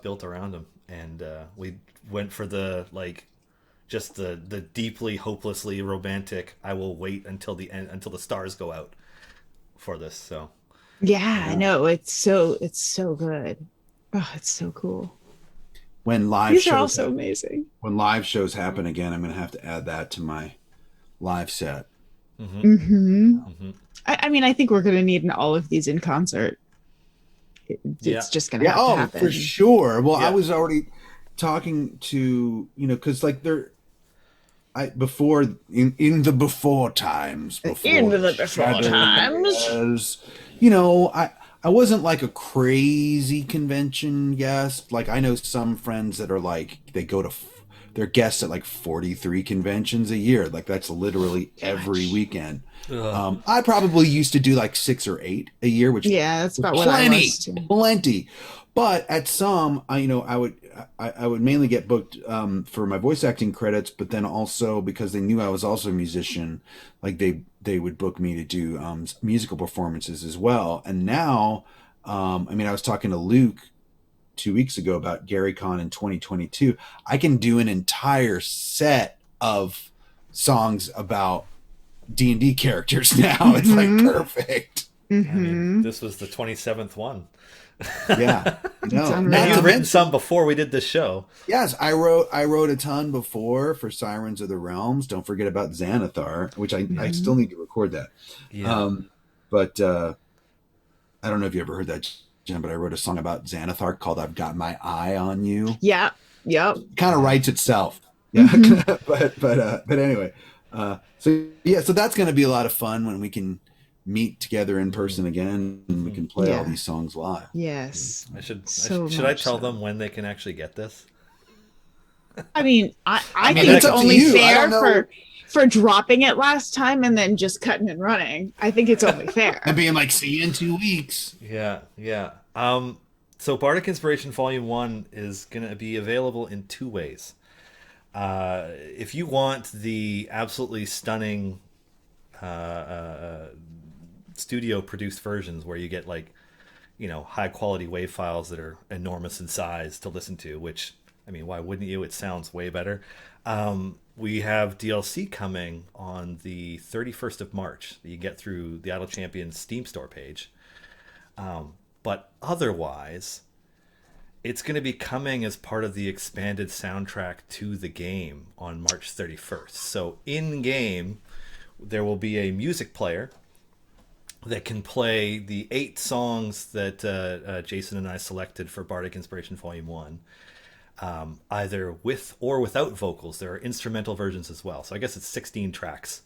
built around him. And we went for the like just the deeply hopelessly romantic, I will wait until the end, until the stars go out for this. So yeah, I know, it's so good. Oh, it's so cool. When live These shows are also amazing. When live shows happen again, I'm going to have to add that to my live set. I mean, I think we're going to need all of these in concert. It's just going to have to happen. For sure. Well, Yeah. I was already talking to, because like in the before times, I wasn't like a crazy convention guest. Like I know some friends that are like, they go to they're guests at like 43 conventions a year. Like that's literally every weekend. I probably used to do like 6 or 8 a year, which that's about was what I was too. plenty. But at some, I would mainly get booked for my voice acting credits, but then also because they knew I was also a musician, like they would book me to do musical performances as well. And now, I was talking to Luke 2 weeks ago about GaryCon in 2022. I can do an entire set of songs about D&D characters now. It's like perfect. This was the 27th one. Yeah, no. And you've written some before we did this show. Yes, I wrote a ton before for Sirens of the Realms. Don't forget about Xanathar, which I still need to record that. Yeah. But I don't know if you ever heard that, Jen, but I wrote a song about Xanathar called "I've Got My Eye on You." Yeah. Yep. Kind of writes itself. Yeah. but anyway, so that's going to be a lot of fun when we can meet together in person again and we can play all these songs live. Yes. Should I tell them when they can actually get this? I think it's only fair for dropping it last time and then just cutting and running. I think it's only fair. And being like, see you in 2 weeks. Yeah. So Bardic Inspiration Volume 1 is going to be available in 2 ways. If you want the absolutely stunning studio produced versions where you get like, high quality WAV files that are enormous in size to listen to, which, why wouldn't you? It sounds way better. We have DLC coming on the 31st of March that you get through the Idle Champions Steam store page. But otherwise, it's going to be coming as part of the expanded soundtrack to the game on March 31st. So in game, there will be a music player that can play the 8 songs that Jason and I selected for Bardic Inspiration Volume 1, either with or without vocals. There are instrumental versions as well. So I guess it's 16 tracks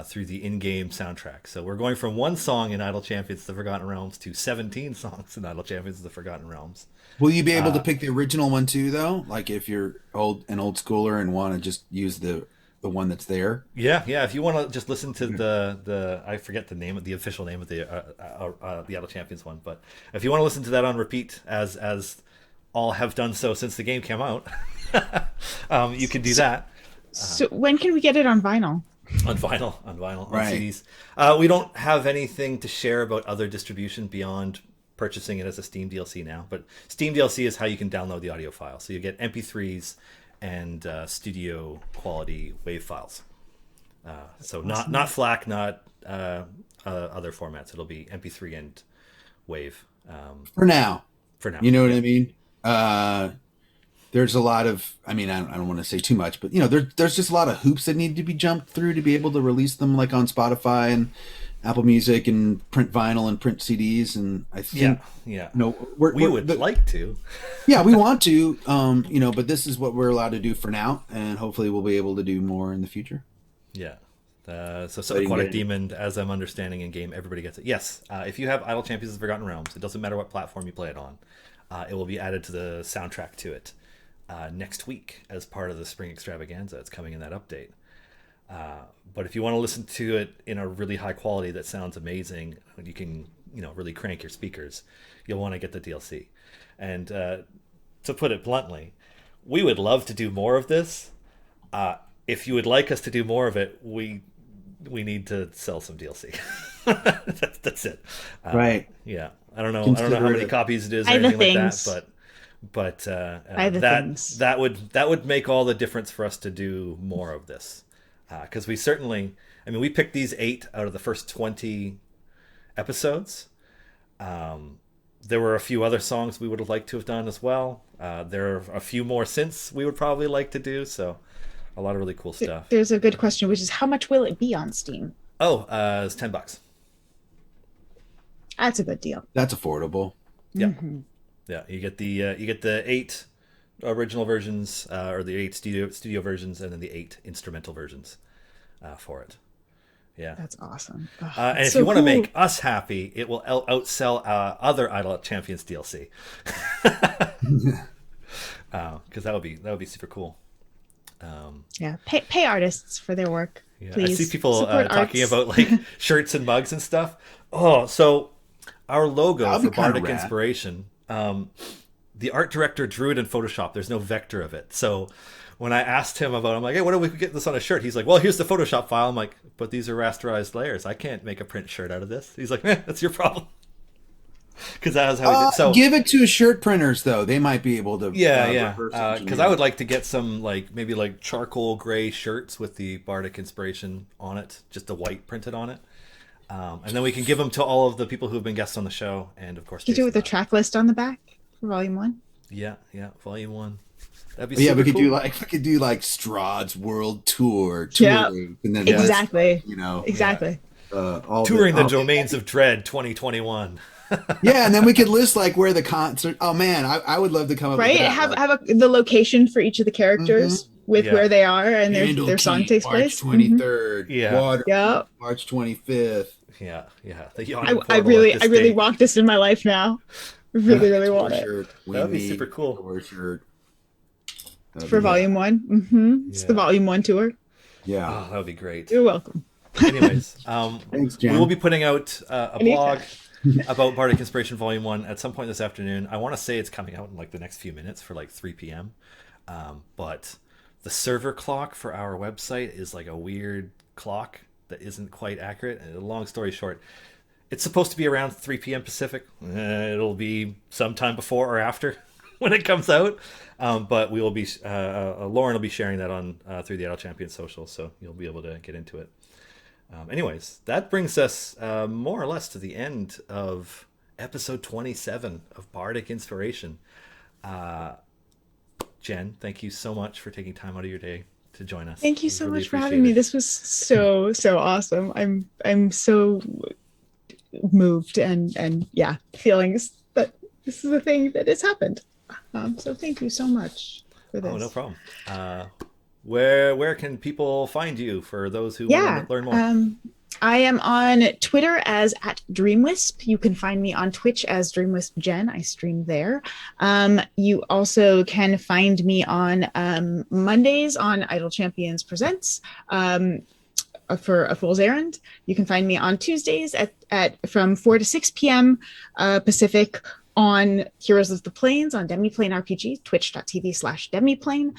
through the in-game soundtrack. So we're going from 1 song in Idle Champions of the Forgotten Realms to 17 songs in Idle Champions of the Forgotten Realms. Will you be able to pick the original one too, though? Like if you're an old schooler and want to just use the one that's there? Yeah. If you want to just listen to the I forget the official name of the Idle Champions one, but if you want to listen to that on repeat, as all have done so since the game came out, you can do that. So when can we get it on vinyl? On vinyl, right. on CDs. We don't have anything to share about other distribution beyond purchasing it as a Steam DLC now, but Steam DLC is how you can download the audio file. So you get MP3s and studio quality WAV files. So awesome. not FLAC, not other formats. It'll be MP3 and WAV. For now. You know what I mean? There's a lot of, I don't want to say too much, but there's just a lot of hoops that need to be jumped through to be able to release them, like on Spotify and Apple Music and print vinyl and print CDs. And I think, we would like to. Yeah, we want to, but this is what we're allowed to do for now, and hopefully we'll be able to do more in the future. Yeah. So Aquatic Demon, as I'm understanding in game, everybody gets it. Yes, if you have Idle Champions of the Forgotten Realms, it doesn't matter what platform you play it on. It will be added to the soundtrack to it next week as part of the Spring Extravaganza. It's coming in that update. But if you want to listen to it in a really high quality that sounds amazing, you can really crank your speakers, you'll want to get the DLC. And to put it bluntly, we would love to do more of this. If you would like us to do more of it, we need to sell some DLC. That's it. Right. Yeah. I don't know how many copies it is or anything like that, but that would make all the difference for us to do more of this. Because we certainly, we picked these 8 out of the first 20 episodes. There were a few other songs we would have liked to have done as well. There are a few more since we would probably like to do, so a lot of really cool stuff. There's a good question, which is how much will it be on Steam? It's $10. That's a good deal. That's affordable. Yeah. Mm-hmm. Yeah, you get the 8 original versions, or the 8 studio versions, and then the 8 instrumental versions for it. Yeah, that's awesome. And if you want to make us happy, it will outsell other Idle Champions DLC. Because that would be super cool. Yeah, pay artists for their work. Yeah, Please I see people support talking arts. about like shirts and mugs and stuff. Oh, so our logo That'd for be kinda Bardic rad. Inspiration, the art director drew it in Photoshop. There's no vector of it. So when I asked him about it, I'm like, hey, what if we could get this on a shirt? He's like, well, here's the Photoshop file. I'm like, but these are rasterized layers. I can't make a print shirt out of this. He's like, that's your problem. Because that was how he did. So Give it to shirt printers, though. They might be able to. yeah. reverse Because engineer. I would like to get some maybe charcoal gray shirts with the Bardic Inspiration on it, just the white printed on it. And then we can give them to all of the people who've been guests on the show, and of course, You do it with Jason. the track list on the back for Volume 1. Yeah, Volume 1. That'd be Yeah, super we could cool. do like Strahd's World Tour, Yeah, touring, and then exactly. Exactly. All Touring the all Domains of Dread 2021. Yeah, and then we could list like where the concert. Oh man, I would love to come up Right? with that. Have the location for each of the characters with Yeah. where they are and their song takes place. March 23rd. Yeah. Water, Yeah. March 25th. Yeah. The yawning I portal really of I this really date. want this in my life now. I really want it Shirt. That'd be super cool. Tour shirt. That'd for be- Volume 1. Mm-hmm. It's the Yeah. Volume 1 tour. Yeah. Oh, that would be great. You're welcome. Anyways, Thanks, we Jen. will be putting out a Anytime. blog about Bardic Inspiration Volume 1 at some point this afternoon. I want to say it's coming out in the next few minutes for 3 p.m. But the server clock for our website is a weird clock that isn't quite accurate. And long story short, it's supposed to be around 3 p.m. Pacific. It'll be sometime before or after when it comes out. But we will be Lauren will be sharing that on through the Adult Champion social, so you'll be able to get into it. Anyways, that brings us more or less to the end of episode 27 of Bardic Inspiration. Jen, thank you so much for taking time out of your day to join us. Thank you We so really much for appreciate having me. it. This was so awesome. I'm so moved and yeah, feelings that this is a thing that has happened. So thank you so much for this. Oh, no problem. Where can people find you for those who want to learn more? I am on Twitter as @DreamWisp. You can find me on Twitch as DreamWispJen. I stream there. You also can find me on Mondays on Idle Champions Presents for A Fool's Errand. You can find me on Tuesdays at from 4 to 6 p.m. Pacific on Heroes of the Plains on Demiplane RPG, twitch.tv/Demiplane.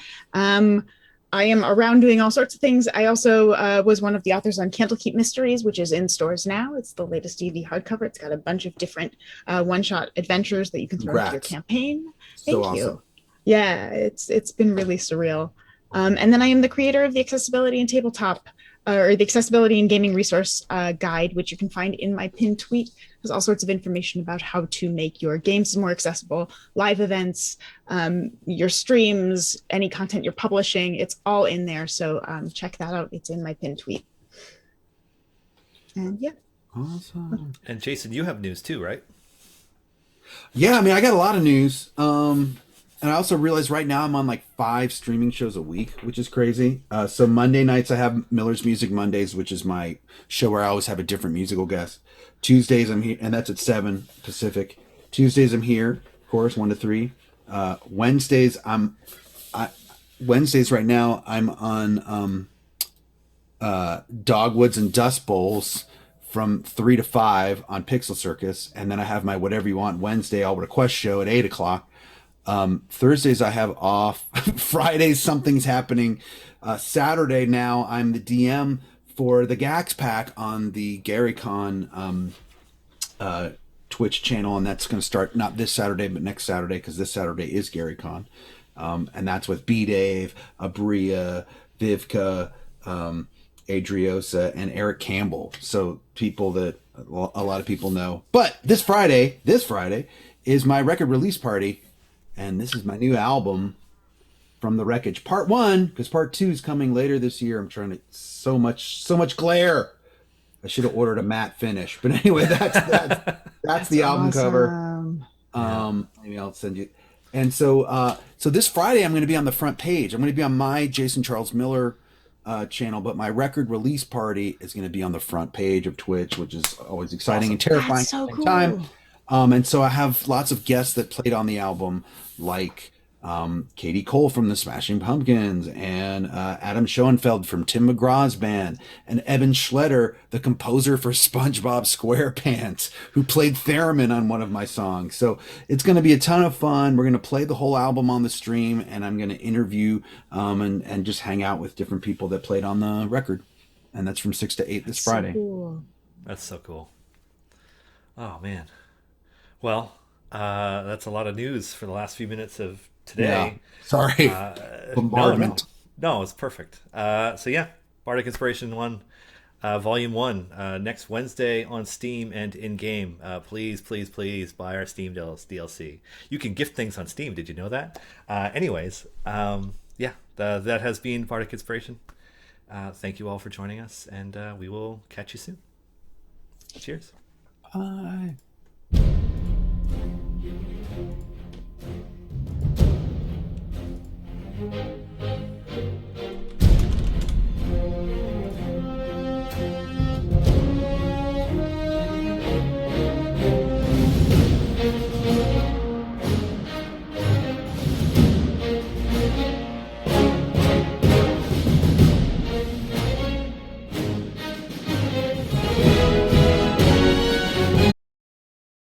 I am around doing all sorts of things. I also was one of the authors on Candlekeep Mysteries, which is in stores now. It's the latest D&D hardcover. It's got a bunch of different one-shot adventures that you can throw into your Congrats. campaign. So Thank you. awesome. Yeah, it's been really surreal. And then I am the creator of the Accessibility and Tabletop, or the Accessibility and Gaming Resource Guide, which you can find in my pinned tweet. There's all sorts of information about how to make your games more accessible, live events, your streams, any content you're publishing. It's all in there. So check that out. It's in my pinned tweet. And yeah. Awesome. And Jason, you have news too, right? Yeah, I mean, I got a lot of news. And I also realized right now I'm on 5 streaming shows a week, which is crazy. So Monday nights I have Miller's Music Mondays, which is my show where I always have a different musical guest. Tuesdays I'm here, and that's at 7 Pacific. Tuesdays I'm here, of course, 1 to 3. Wednesdays Wednesdays right now I'm on Dogwoods and Dust Bowls from 3 to 5 on Pixel Circus, and then I have my Whatever You Want Wednesday All Request show at 8 o'clock. Thursdays I have off. Fridays something's happening. Saturday now I'm the DM for the Gax Pack on the GaryCon Twitch channel, and that's going to start not this Saturday but next Saturday, because this Saturday is GaryCon, and that's with B Dave, Abria, Vivka, Adriosa, and Eric Campbell. So people that a lot of people know. But this Friday is my record release party. And this is my new album, From the Wreckage, Part 1, because Part 2 is coming later this year. I'm trying to so much glare. I should have ordered a matte finish, but anyway, that's the album cover. Maybe I'll send you. And so this Friday I'm going to be on the front page. I'm going to be on my Jason Charles Miller channel, but my record release party is going to be on the front page of Twitch, which is always exciting and terrifying That's so at the same cool. time. And so I have lots of guests that played on the album, like Katie Cole from the Smashing Pumpkins, and Adam Schoenfeld from Tim McGraw's band, and Evan Schletter, the composer for SpongeBob SquarePants, who played theremin on one of my songs. So it's going to be a ton of fun. We're going to play the whole album on the stream, and I'm going to interview and just hang out with different people that played on the record. And that's from 6 to 8 this Friday. Cool. That's so cool. Oh, man. Well, that's a lot of news for the last few minutes of today. Yeah. Sorry. Bombardment. No, it's perfect. So yeah, Bardic Inspiration 1, Volume 1, next Wednesday on Steam and in-game. Please buy our Steam DLC. You can gift things on Steam. Did you know that? Anyways, yeah, that has been Bardic Inspiration. Thank you all for joining us, and we will catch you soon. Cheers. Bye.